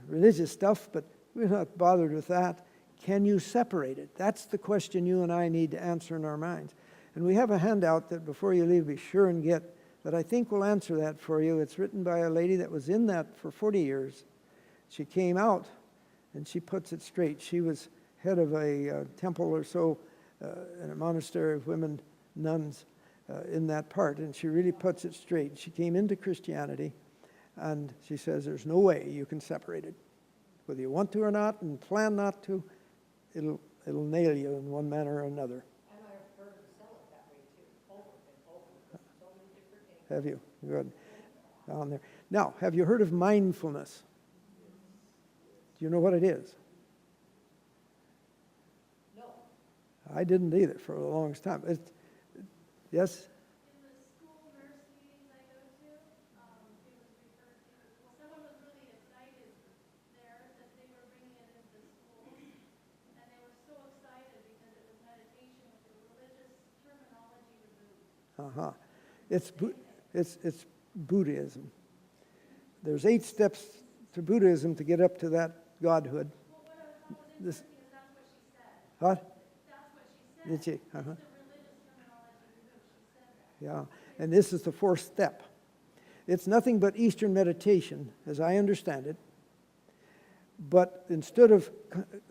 religious stuff, but we're not bothered with that. Can you separate it? That's the question you and I need to answer in our minds. And we have a handout that before you leave, be sure and get, that I think will answer that for you. It's written by a lady that was in that for 40 years. She came out, and she puts it straight. She was head of a temple or so in a monastery of women nuns in that part, and she really puts it straight. She came into Christianity, and she says there's no way you can separate it. Whether you want to or not and plan not to, it'll nail you in one manner or another. And I've heard him sell it that way too, over and over, so many different things. Have you? Good. Down there. Now, have you heard of mindfulness? Do you know what it is? No. I didn't either for a long time. Yes? In the school nurse meetings I go to, it was referred to, well, someone was really excited there that they were bringing it into the schools, and they were so excited because it was meditation with the religious terminology removed. It's Buddhism. There's 8 steps to Buddhism to get up to that godhood. Well, what I thought was This, interesting is that's what she said. what? That's what she said. Did she? It's the religious terminology removed. She said that. Yeah. And this is the 4th step. It's nothing but Eastern meditation, as I understand it. But instead of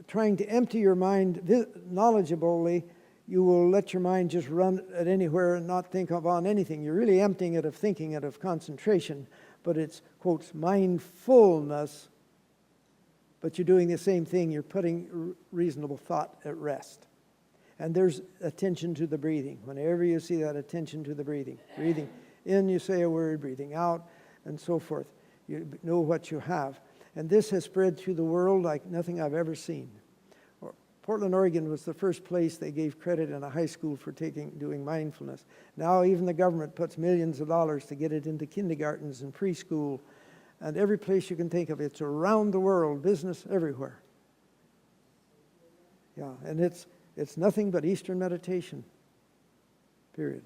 trying to empty your mind knowledgeably, you will let your mind just run at anywhere and not think on anything. You're really emptying it of thinking and of concentration. But it's, quotes, mindfulness. But you're doing the same thing. You're putting reasonable thought at rest. And there's attention to the breathing. Whenever you see that attention to the breathing. Breathing in, you say a word. Breathing out, and so forth. You know what you have. And this has spread through the world like nothing I've ever seen. Portland, Oregon was the first place they gave credit in a high school for doing mindfulness. Now even the government puts millions of dollars to get it into kindergartens and preschool and every place you can think of. It's around the world, business everywhere. Yeah, and it's nothing but Eastern meditation, period.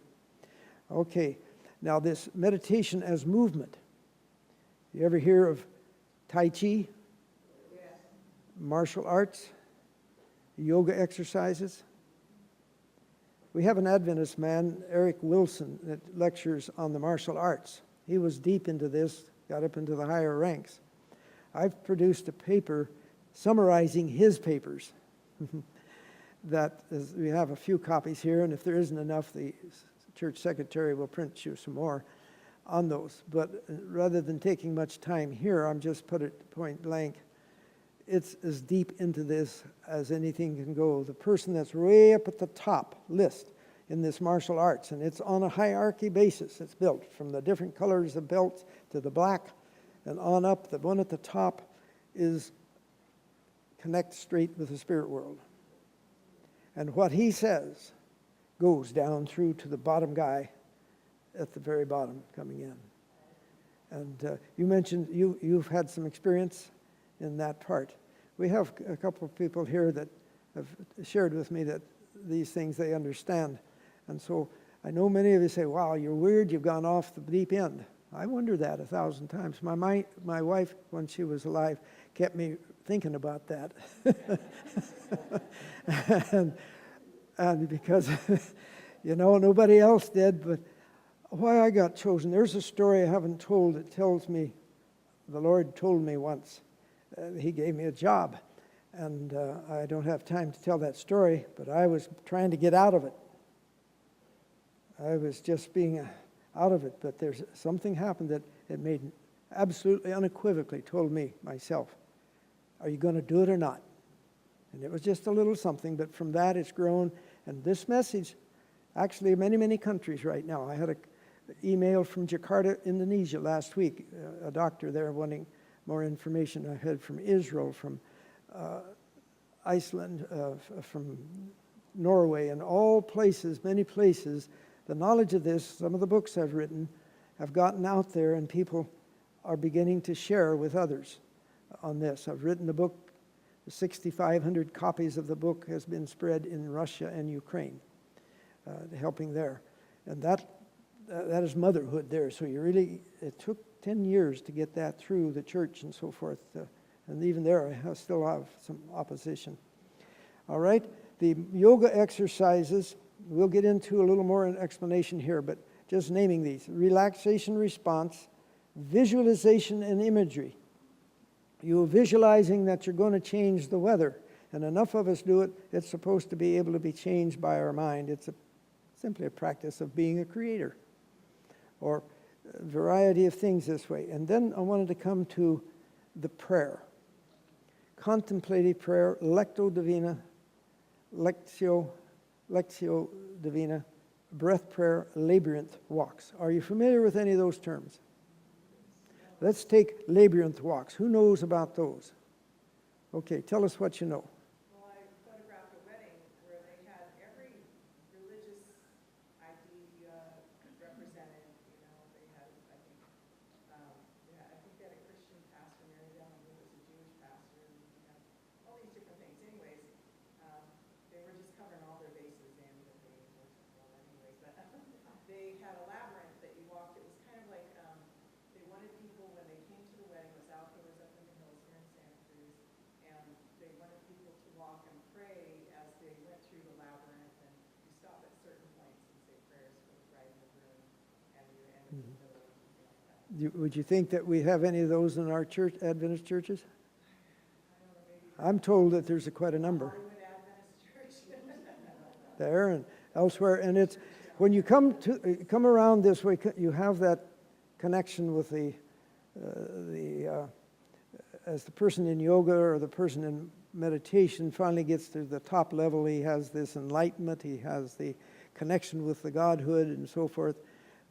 Okay, now this meditation as movement. You ever hear of Tai Chi? Yes. Martial arts? Yoga exercises? We have an Adventist man, Eric Wilson, that lectures on the martial arts. He was deep into this, got up into the higher ranks. I've produced a paper summarizing his papers. We have a few copies here, and if there isn't enough, the church secretary will print you some more on those. But rather than taking much time here, I'm just put it point blank. It's as deep into this as anything can go. The person that's way up at the top list in this martial arts, and it's on a hierarchy basis. It's built from the different colors of belts to the black and on up. The one at the top is connect straight with the spirit world. And what he says goes down through to the bottom guy at the very bottom coming in. And you mentioned you've had some experience in that part. We have a couple of people here that have shared with me that these things they understand. And so I know many of you say, wow, you're weird, you've gone off the deep end. I wonder that 1,000 times. My wife, when she was alive, kept me thinking about that. and because, nobody else did, but why I got chosen. There's a story I haven't told that tells me, the Lord told me once, He gave me a job. And I don't have time to tell that story, but I was trying to get out of it. I was just being out of it, but there's something happened that it made absolutely unequivocally told me myself, are you going to do it or not? And it was just a little something, but from that it's grown. And this message, actually many, many countries right now. I had an email from Jakarta, Indonesia last week, a doctor there wanting more information. I had from Israel, from Iceland, from Norway, and all places, many places. The knowledge of this, some of the books I've written, have gotten out there, and people are beginning to share with others on this. I've written the book. 6,500 copies of the book has been spread in Russia and Ukraine, helping there. And that is motherhood there. So it took 10 years to get that through the church and so forth. And even there, I still have some opposition. All right, the yoga exercises, we'll get into a little more in explanation here, but just naming these. Relaxation response, visualization and imagery. You're visualizing that you're going to change the weather, and enough of us do it, it's supposed to be able to be changed by our mind. It's simply a practice of being a creator, or a variety of things this way. And then I wanted to come to the prayer. Contemplative prayer, lectio divina, lectio divina, breath prayer, labyrinth walks. Are you familiar with any of those terms? Let's take labyrinth walks. Who knows about those? Okay, tell us what you know. Well, I photographed a wedding where they had every religious idea represented. You know, they had, I think, I think they had a Christian pastor married them, and there was a Jewish pastor, and you know, all these different things. Anyways, they were just covering all their bases, and that they worshiped well anyways. But they had a labyrinth that you walked. It was kind of like they wanted people, when they came to the wedding, it was outdoors up in the hills here in Santa Cruz, and they wanted people to walk and pray as they went through the labyrinth, and you stop at certain points and say prayers for the bride and the groom, and you end in the middle or something like that. Would you think that we have any of those in our church, Adventist churches? I don't know, maybe I'm told that there's quite a number Hollywood Adventist Church. there and elsewhere. And it's when you come around this way, you have that connection with as the person in yoga or the person in meditation finally gets to the top level, he has this enlightenment, he has the connection with the Godhood and so forth.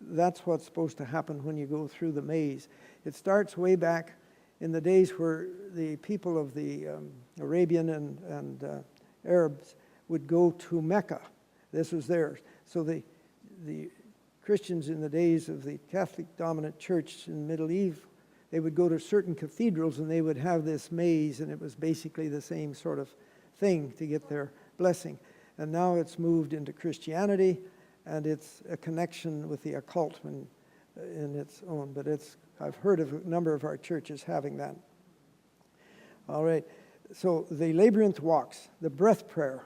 That's what's supposed to happen when you go through the maze. It starts way back in the days where the people of the Arabian and Arabs would go to Mecca. This was theirs. So the Christians in the days of the Catholic dominant church in Middle Eve, they would go to certain cathedrals and they would have this maze, and it was basically the same sort of thing to get their blessing. And now it's moved into Christianity, and it's a connection with the occult in its own. But I've heard of a number of our churches having that. All right, so the labyrinth walks, the breath prayer.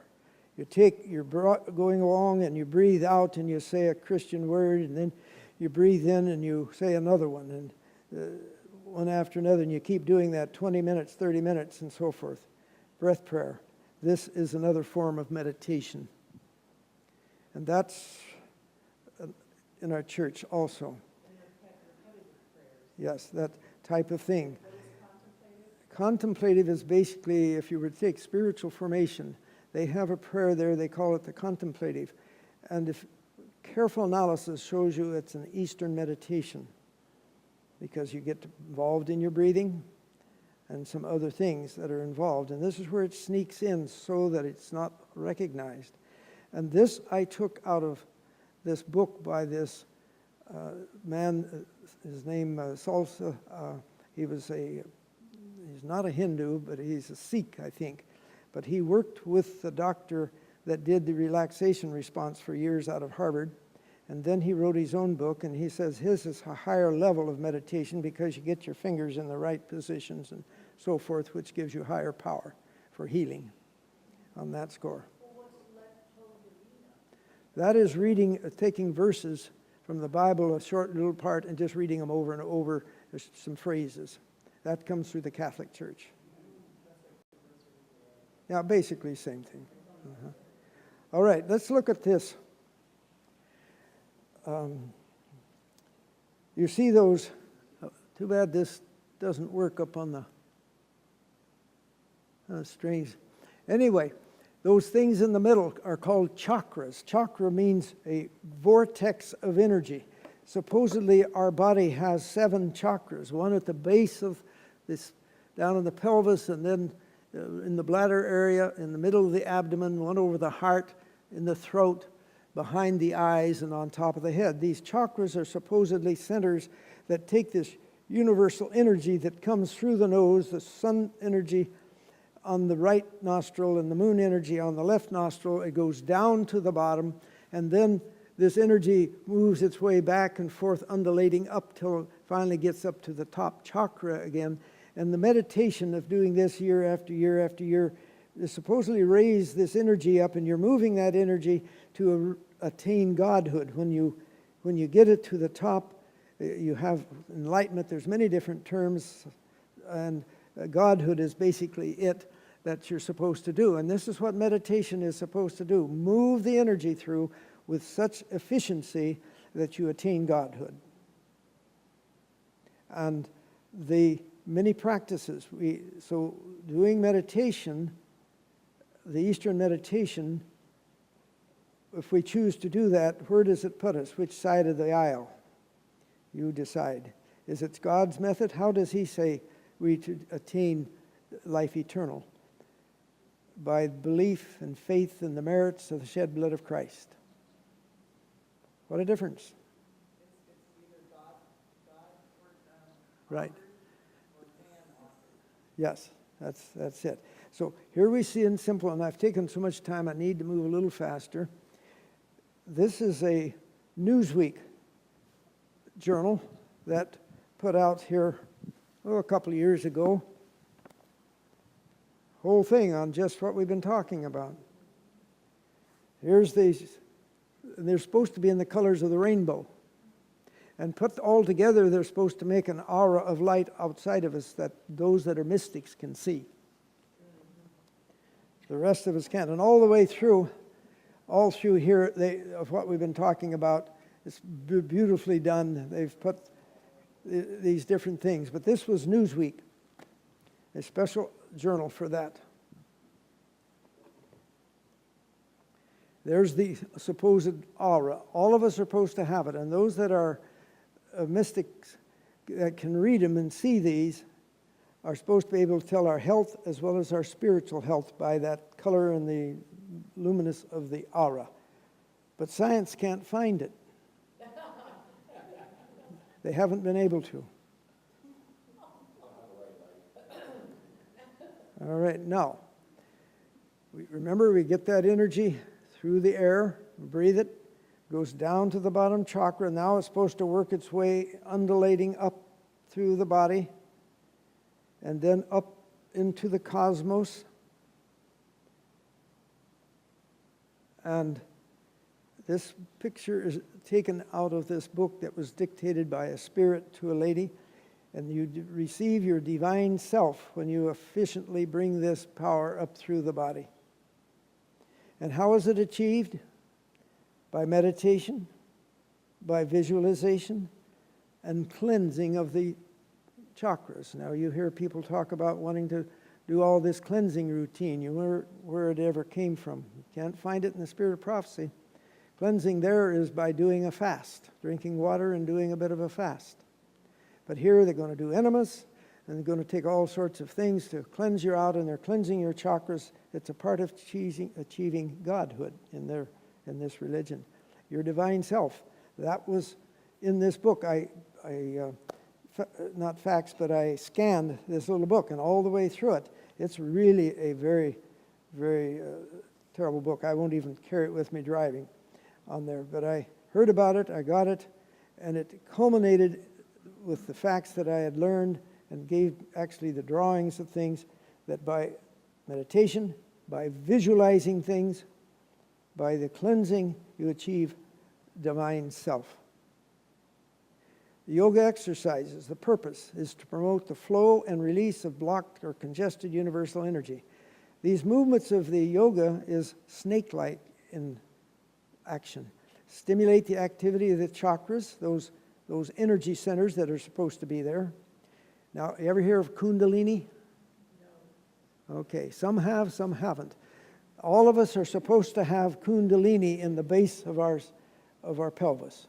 You're going along and you breathe out and you say a Christian word, and then you breathe in and you say another one, and one after another, and you keep doing that 20 minutes, 30 minutes, and so forth. Breath prayer. This is another form of meditation. And that's in our church also. Yes, that type of thing. Contemplative is basically, if you were to take spiritual formation, they have a prayer there, they call it the contemplative. And if careful analysis shows you it's an Eastern meditation, because you get involved in your breathing and some other things that are involved. And this is where it sneaks in so that it's not recognized. And this I took out of this book by this man, his name Salsa. He's not a Hindu, but he's a Sikh, I think. But he worked with the doctor that did the relaxation response for years out of Harvard. And then he wrote his own book, and he says his is a higher level of meditation because you get your fingers in the right positions and so forth, which gives you higher power for healing on that score. That is taking verses from the Bible, a short little part, and just reading them over and over. There's some phrases. That comes through the Catholic Church. Yeah, basically same thing. All right, let's look at this. You see those, too bad this doesn't work up on the strings. Anyway, those things in the middle are called chakras. Chakra means a vortex of energy. Supposedly our body has 7 chakras, one at the base of this, down in the pelvis, and then in the bladder area, in the middle of the abdomen, one over the heart, in the throat, behind the eyes, and on top of the head. These chakras are supposedly centers that take this universal energy that comes through the nose, the sun energy on the right nostril and the moon energy on the left nostril. It goes down to the bottom, and then this energy moves its way back and forth, undulating up till it finally gets up to the top chakra again. And the meditation of doing this year after year after year supposedly raise this energy up, and you're moving that energy to attain godhood. When you get it to the top, you have enlightenment. There's many different terms, and godhood is basically it that you're supposed to do. And this is what meditation is supposed to do. Move the energy through with such efficiency that you attain godhood. And the many practices, so doing meditation, the Eastern meditation, if we choose to do that, where does it put us? Which side of the aisle? You decide. Is it God's method? How does He say we to attain life eternal? By belief and faith in the merits of the shed blood of Christ. What a difference. It's either God Right. or man offered. Yes, that's it. So here we see in simple, and I've taken so much time I need to move a little faster. This is a Newsweek journal that put out here a couple of years ago. Whole thing on just what we've been talking about. Here's these, and they're supposed to be in the colors of the rainbow. And put all together, they're supposed to make an aura of light outside of us that those that are mystics can see. The rest of us can't. And all the way through, all through here, of what we've been talking about, it's beautifully done. They've put these different things. But this was Newsweek, a special journal for that. There's the supposed aura. All of us are supposed to have it. And those that are mystics that can read them and see these are supposed to be able to tell our health as well as our spiritual health by that color and the luminous of the aura. But science can't find it. They haven't been able to. All right, now, remember we get that energy through the air, breathe it, goes down to the bottom chakra. Now it's supposed to work its way, undulating up through the body, and then up into the cosmos. And this picture is taken out of this book that was dictated by a spirit to a lady. And you receive your divine self when you efficiently bring this power up through the body. And how is it achieved? By meditation, by visualization, and cleansing of the chakras. Now you hear people talk about wanting to do all this cleansing routine. You wonder where it ever came from. You can't find it in the Spirit of Prophecy. Cleansing there is by doing a fast, drinking water and doing a bit of a fast. But here they're going to do enemas, and they're going to take all sorts of things to cleanse you out, and they're cleansing your chakras. It's a part of achieving godhood in this religion. Your divine self. That was in this book. Not facts, but I scanned this little book, and all the way through it, it's really a very, very terrible book. I won't even carry it with me driving on there. But I heard about it, I got it, and it culminated with the facts that I had learned and gave actually the drawings of things that by meditation, by visualizing things, by the cleansing, you achieve divine self. The yoga exercises, the purpose is to promote the flow and release of blocked or congested universal energy. These movements of the yoga is snake-like in action. Stimulate the activity of the chakras, those energy centers that are supposed to be there. Now, you ever hear of Kundalini? No. Okay, some have, some haven't. All of us are supposed to have Kundalini in the base of our pelvis.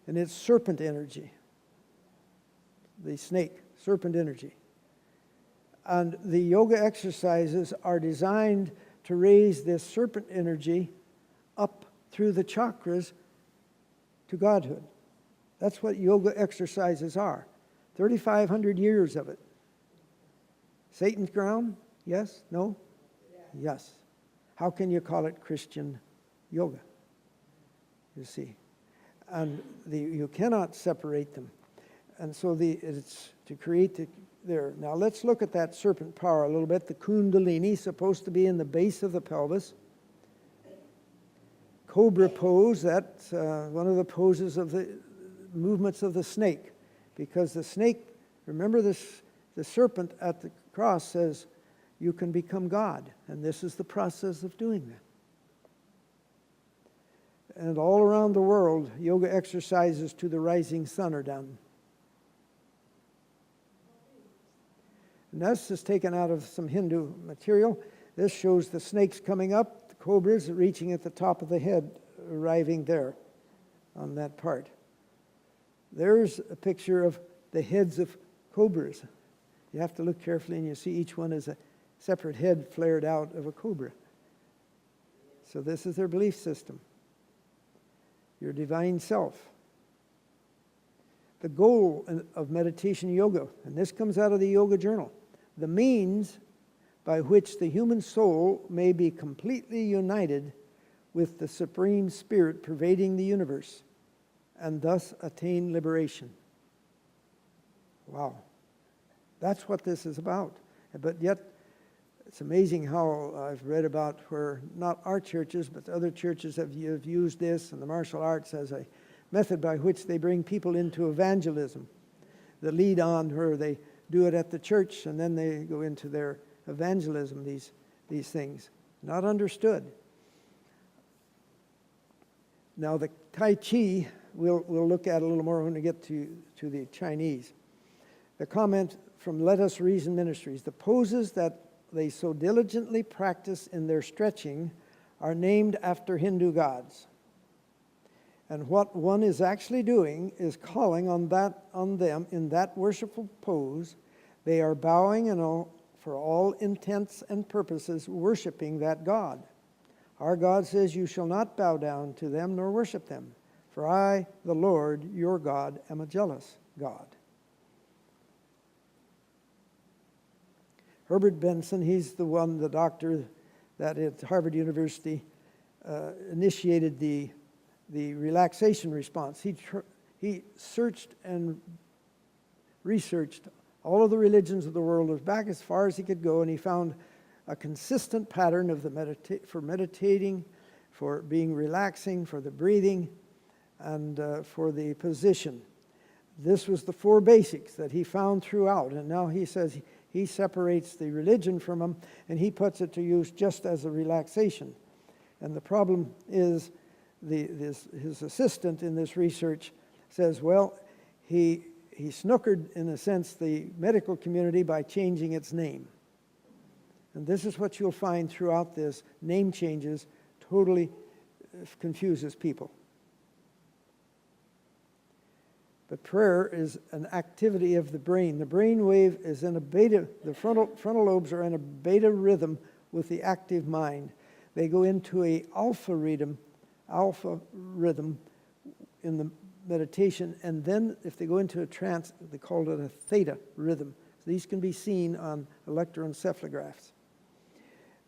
And it's serpent energy. The snake, serpent energy. And the yoga exercises are designed to raise this serpent energy up through the chakras to godhood. That's what yoga exercises are. 3,500 years of it. Satan's ground? Yes? No? Yes. How can you call it Christian yoga? You see. And you cannot separate them. And so it's to create there. Now let's look at that serpent power a little bit. The kundalini, supposed to be in the base of the pelvis. Cobra pose, that's one of the poses of the movements of the snake. Because the snake, remember this, the serpent at the cross says, you can become God. And this is the process of doing that. And all around the world, yoga exercises to the rising sun are done. And this is taken out of some Hindu material. This shows the snakes coming up, the cobras reaching at the top of the head, arriving there on that part. There's a picture of the heads of cobras. You have to look carefully and you see each one is a separate head flared out of a cobra. So this is their belief system. Your divine self. The goal of meditation yoga, and this comes out of the Yoga Journal, the means by which the human soul may be completely united with the Supreme Spirit pervading the universe, and thus attain liberation. Wow. That's what this is about. But yet, it's amazing how I've read about where not our churches, but other churches have used this and the martial arts as a method by which they bring people into evangelism. The lead on where they do it at the church and then they go into their evangelism, these things. Not understood. Now the Tai Chi, we'll look at a little more when we get to the Chinese. The comment from Let Us Reason Ministries, the poses that they so diligently practice in their stretching are named after Hindu gods. And what one is actually doing is calling on them in that worshipful pose. They are bowing and for all intents and purposes worshiping that God. Our God says, you shall not bow down to them nor worship them. For I, the Lord, your God, am a jealous God. Herbert Benson, he's the doctor that at Harvard University initiated the relaxation response. He searched and researched all of the religions of the world as back as far as he could go, and he found a consistent pattern of for meditating, for being relaxing, for the breathing, and for the position. This was the four basics that he found throughout, and now he says he separates the religion from them, and he puts it to use just as a relaxation. And the problem is his assistant in this research says, well, he snookered, in a sense, the medical community by changing its name. And this is what you'll find throughout this. Name changes totally confuses people. But prayer is an activity of the brain. The brain wave is in a beta, the frontal lobes are in a beta rhythm with the active mind. They go into a alpha rhythm in the meditation, and then if they go into a trance, they call it a theta rhythm. So these can be seen on electroencephalographs.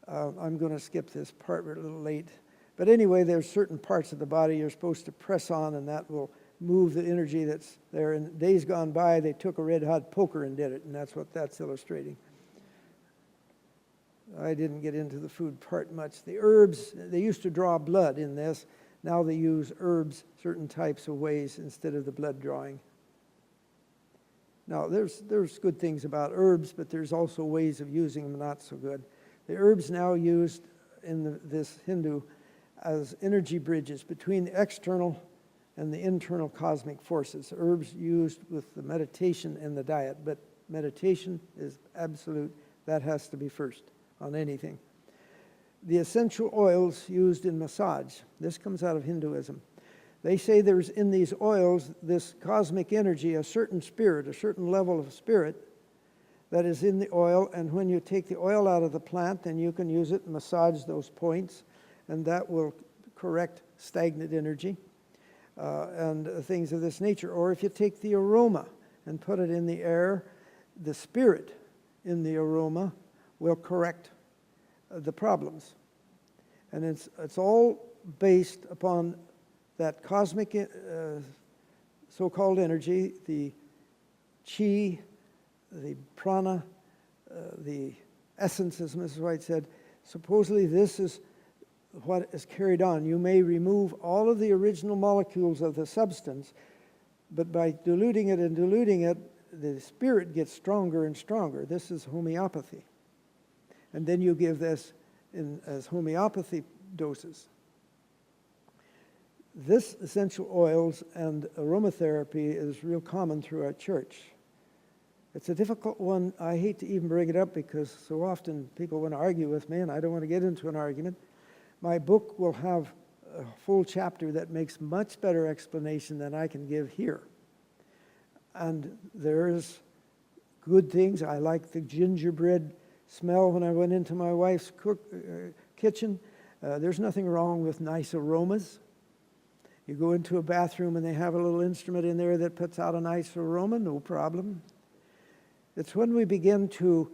I'm going to skip this part, we're a little late. But anyway, there's certain parts of the body you're supposed to press on, and that will move the energy that's there. In days gone by, they took a red-hot poker and did it, and that's what that's illustrating. I didn't get into the food part much. The herbs, they used to draw blood in this. Now they use herbs certain types of ways instead of the blood drawing. Now, there's good things about herbs, but there's also ways of using them not so good. The herbs now used in this Hindu as energy bridges between the external and the internal cosmic forces. Herbs used with the meditation and the diet, but meditation is absolute. That has to be first on anything. The essential oils used in massage. This comes out of Hinduism. They say there's in these oils this cosmic energy, a certain spirit, a certain level of spirit that is in the oil, and when you take the oil out of the plant, then you can use it and massage those points, and that will correct stagnant energy and things of this nature. Or if you take the aroma and put it in the air, the spirit in the aroma will correct the problems. And it's all based upon that cosmic so-called energy, the chi, the prana, the essence, as Mrs. White said, supposedly this is what is carried on. You may remove all of the original molecules of the substance, but by diluting it and diluting it, the spirit gets stronger and stronger. This is homeopathy. And then you give this as homeopathy doses. This essential oils and aromatherapy is real common through our church. It's a difficult one. I hate to even bring it up because so often people want to argue with me, and I don't want to get into an argument. My book will have a full chapter that makes much better explanation than I can give here. And there's good things. I like the gingerbread smell when I went into my wife's kitchen. There's nothing wrong with nice aromas. You go into a bathroom and they have a little instrument in there that puts out a nice aroma, no problem. It's when we begin to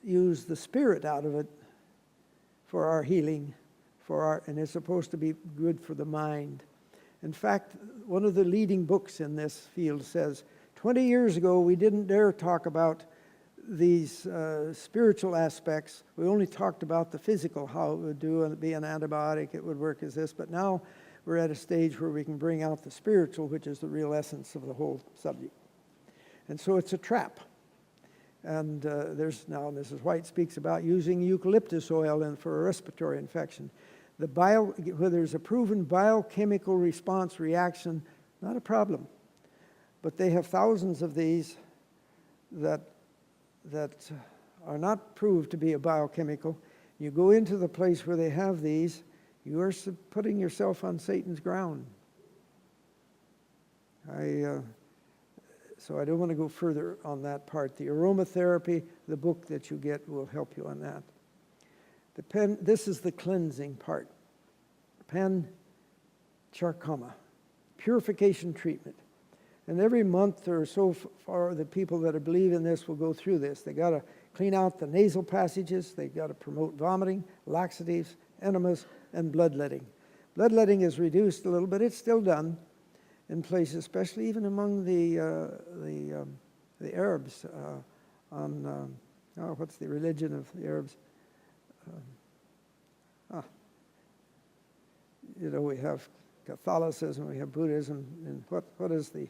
use the spirit out of it for our healing, and it's supposed to be good for the mind. In fact, one of the leading books in this field says, 20 years ago, we didn't dare talk about these spiritual aspects. We only talked about the physical, how it would do and be an antibiotic, it would work as this. But now we're at a stage where we can bring out the spiritual, which is the real essence of the whole subject. And so it's a trap. And now Mrs. White speaks about using eucalyptus oil for a respiratory infection. Where there's a proven biochemical response reaction, not a problem. But they have thousands of these that are not proved to be a biochemical. You go into the place where they have these, you are putting yourself on Satan's ground. So I don't want to go further on that part. The aromatherapy, the book that you get will help you on that. This is the cleansing part. Pancharkama, purification treatment. And every month or so far, the people that believe in this will go through this. They got to clean out the nasal passages. They got to promote vomiting, laxatives, enemas, and bloodletting. Bloodletting is reduced a little bit. It's still done in places, especially even among the Arabs. What's the religion of the Arabs? We have Catholicism, we have Buddhism, and what is the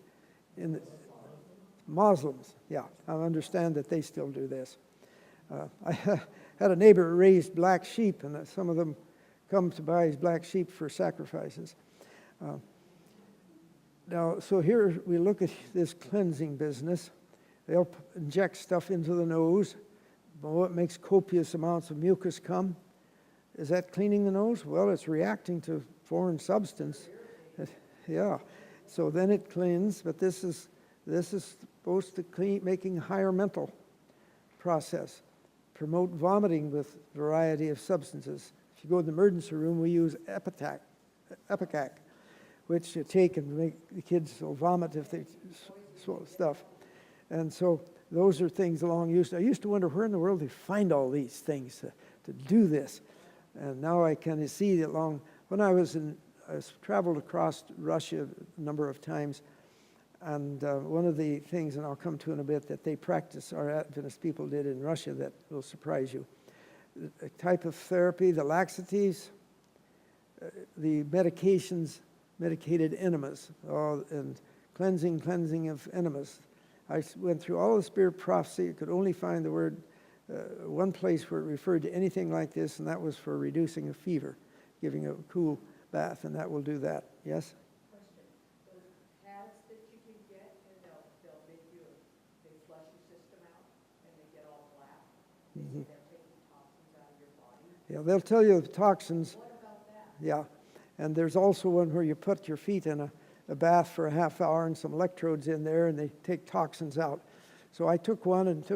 Muslims? Yeah, I understand that they still do this. I had a neighbor who raised black sheep, and some of them come to buy his black sheep for sacrifices. Now, so here we look at this cleansing business. They'll inject stuff into the nose. It makes copious amounts of mucus come. Is that cleaning the nose? Well, it's reacting to foreign substance. Yeah. So then it cleans, but this is supposed to clean, making higher mental process. Promote vomiting with variety of substances. If you go to the emergency room, we use Epicac, which you take and make the kids vomit if they swallow stuff. And so those are things along used. I used to wonder where in the world they find all these things to do this. And now I kind of see that when I traveled across Russia a number of times, and one of the things, and I'll come to in a bit, that they practice, our Adventist people did in Russia that will surprise you. The type of therapy, the laxatives, the medications, medicated enemas, and cleansing of enemas. I went through all the spirit prophecy. I could only find the word, one place where it referred to anything like this, and that was for reducing a fever, giving a cool bath, and that will do that. Yes? Question. Those pads that you can get, and they'll make they flush your system out, and they get all black. They say they're taking toxins out of your body. Yeah, they'll tell you the toxins. What about that? Yeah, and there's also one where you put your feet in a bath for a half hour and some electrodes in there, and they take toxins out. So I took one and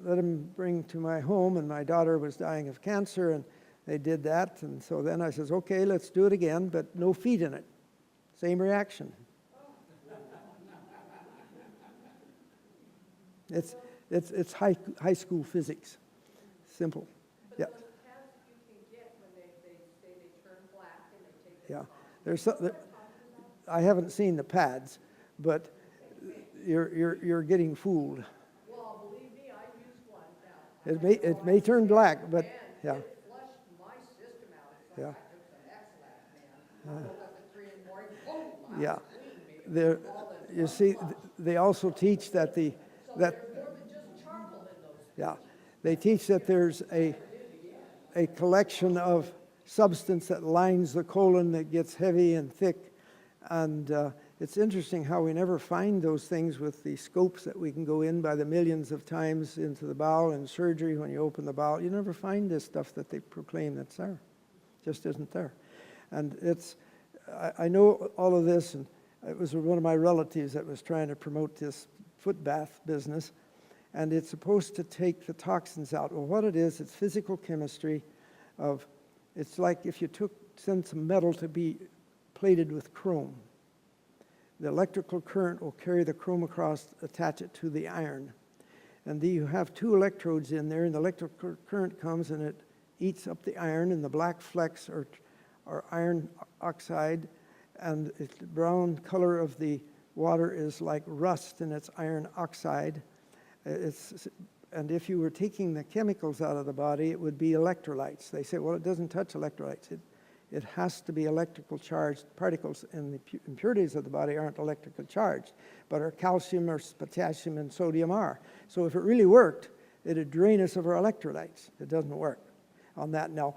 let them bring to my home, and my daughter was dying of cancer, and they did that. And so then I says, okay, let's do it again, but no feet in it. Same reaction. It's high school physics. Simple. Yeah. Those pads you can get when they say they turn black and they take the Yeah. toxins. I haven't seen the pads, but you're getting fooled. Well, It may turn black, but yeah. It flushed my system out. It's Yeah. like I took some X-Lax, man. I woke up at 3 in the morning, boom, I Yeah. was bleeding. There, you see, they also teach that So there's more than just charcoal in those. yeah, they teach that there's a collection of substance that lines the colon that gets heavy and thick. And it's interesting how we never find those things with the scopes that we can go in by the millions of times into the bowel in surgery. When you open the bowel, you never find this stuff that they proclaim that's there. Just isn't there. And I know all of this, and it was one of my relatives that was trying to promote this foot bath business. And it's supposed to take the toxins out. Well, what it is, it's physical chemistry of, it's like if you send some metal to be plated with chrome. The electrical current will carry the chrome across, attach it to the iron. And you have 2 electrodes in there, and the electrical current comes and it eats up the iron, and the black flecks are iron oxide, and the brown color of the water is like rust, and it's iron oxide. And if you were taking the chemicals out of the body, it would be electrolytes. They say, well, it doesn't touch electrolytes. It has to be electrical charged particles, and the impurities of the body aren't electrical charged, but our calcium or potassium and sodium are. So if it really worked, it'd drain us of our electrolytes. It doesn't work on that. Now,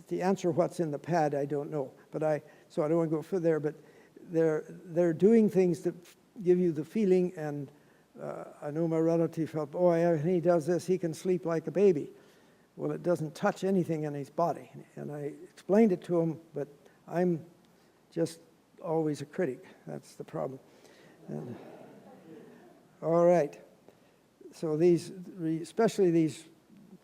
the answer what's in the pad, I don't know. So I don't want to go further there, but they're doing things that give you the feeling, and I know my relative felt, boy, he does this, he can sleep like a baby. Well, it doesn't touch anything in his body. And I explained it to him, but I'm just always a critic. That's the problem. And, all right. So especially these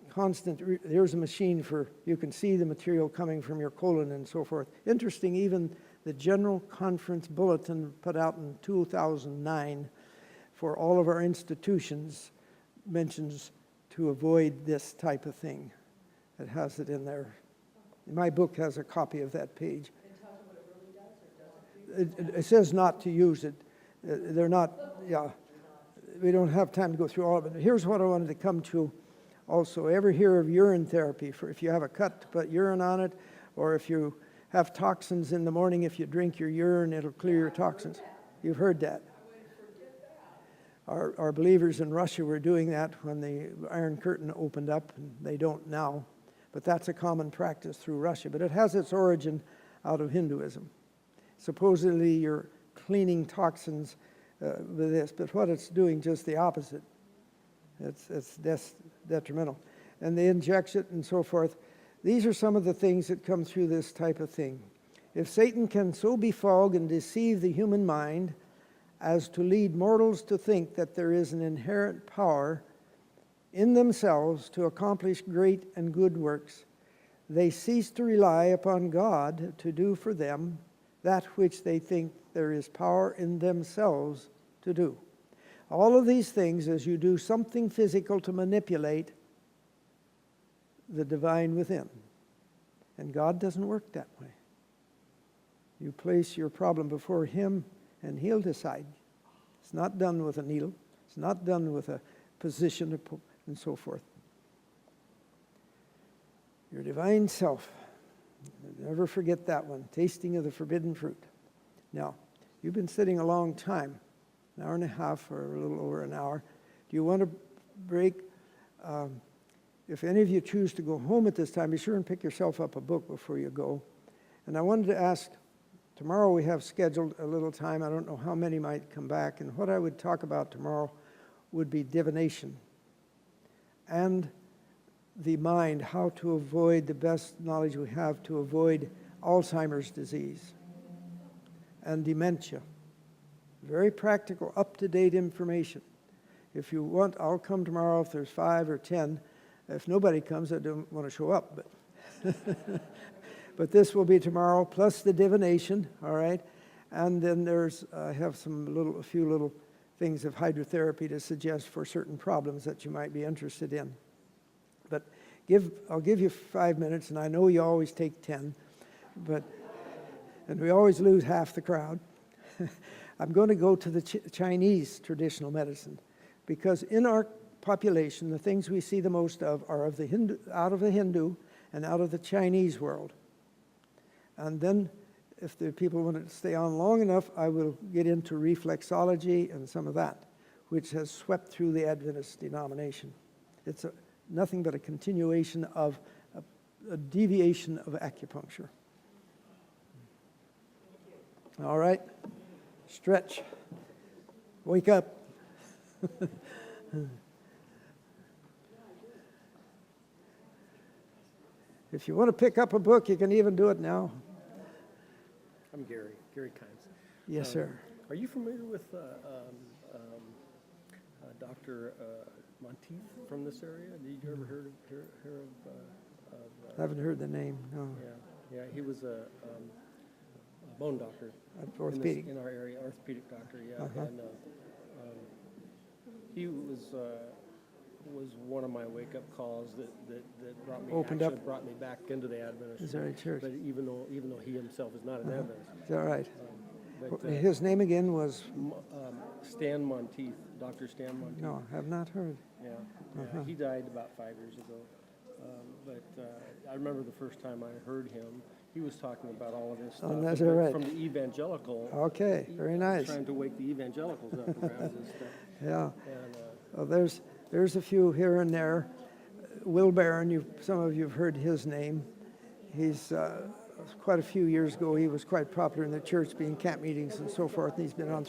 constant, here's a machine for, you can see the material coming from your colon and so forth. Interesting, even the General Conference Bulletin put out in 2009 for all of our institutions mentions to avoid this type of thing. It has it in there. My book has a copy of that page. It tells you what it really does or doesn't do. It says not to use it. They're not, yeah. We don't have time to go through all of it. Here's what I wanted to come to also. Ever hear of urine therapy? For if you have a cut, to put urine on it, or if you have toxins in the morning, if you drink your urine, it'll clear your toxins. You've heard that. Our believers in Russia were doing that when the Iron Curtain opened up, and they don't now. But that's a common practice through Russia. But it has its origin out of Hinduism. Supposedly you're cleaning toxins with this, but what it's doing just the opposite. It's detrimental. And they inject it and so forth. These are some of the things that come through this type of thing. If Satan can so befog and deceive the human mind as to lead mortals to think that there is an inherent power in themselves to accomplish great and good works, they cease to rely upon God to do for them that which they think there is power in themselves to do. All of these things, as you do something physical to manipulate the divine within. And God doesn't work that way. You place your problem before Him, and He'll decide. It's not done with a needle. It's not done with a position and so forth. Your divine self. Never forget that one. Tasting of the forbidden fruit. Now, you've been sitting a long time, an hour and a half or a little over an hour. Do you want to break? If any of you choose to go home at this time, be sure and pick yourself up a book before you go. And I wanted to ask, tomorrow we have scheduled a little time. I don't know how many might come back. And what I would talk about tomorrow would be divination and the mind, how to avoid, the best knowledge we have to avoid Alzheimer's disease and dementia. Very practical, up-to-date information. If you want, I'll come tomorrow if there's 5 or 10. If nobody comes, I don't want to show up. But but this will be tomorrow, plus the divination, all right? And then I have a few little things of hydrotherapy to suggest for certain problems that you might be interested in. But I'll give you 5 minutes, and I know you always take 10, and we always lose half the crowd. I'm going to go to the Chinese traditional medicine, because in our population, the things we see the most of are of the Hindu, out of the Hindu and out of the Chinese world. And then, if the people want to stay on long enough, I will get into reflexology and some of that, which has swept through the Adventist denomination. It's nothing but a continuation of a deviation of acupuncture. All right, stretch, wake up. If you want to pick up a book, you can even do it now. I'm Gary Kynes. Yes, sir. Are you familiar with Dr. Monteith from this area? Did you ever hear of I haven't heard the name, no. yeah, he was a bone doctor. Orthopedic. In our area, orthopedic doctor, yeah. Uh-huh. And he was one of my wake-up calls that brought me Opened up. brought me back into the Adventist. Israeli Church. But even though he himself is not an Adventist. Is that right? But His name again was? Stan Monteith, Dr. Stan Monteith. No, I have not heard. Yeah, Uh-huh. he died about 5 years ago. But I remember the first time I heard him, he was talking about all of this stuff Oh, that's right. from the evangelical. Okay, very nice. Trying to wake the evangelicals up around this stuff. Yeah. And, Well, there's a few here and there. Will Barron, some of you have heard his name. He's quite a few years ago, he was quite popular in the church, being camp meetings and so forth, and he's been on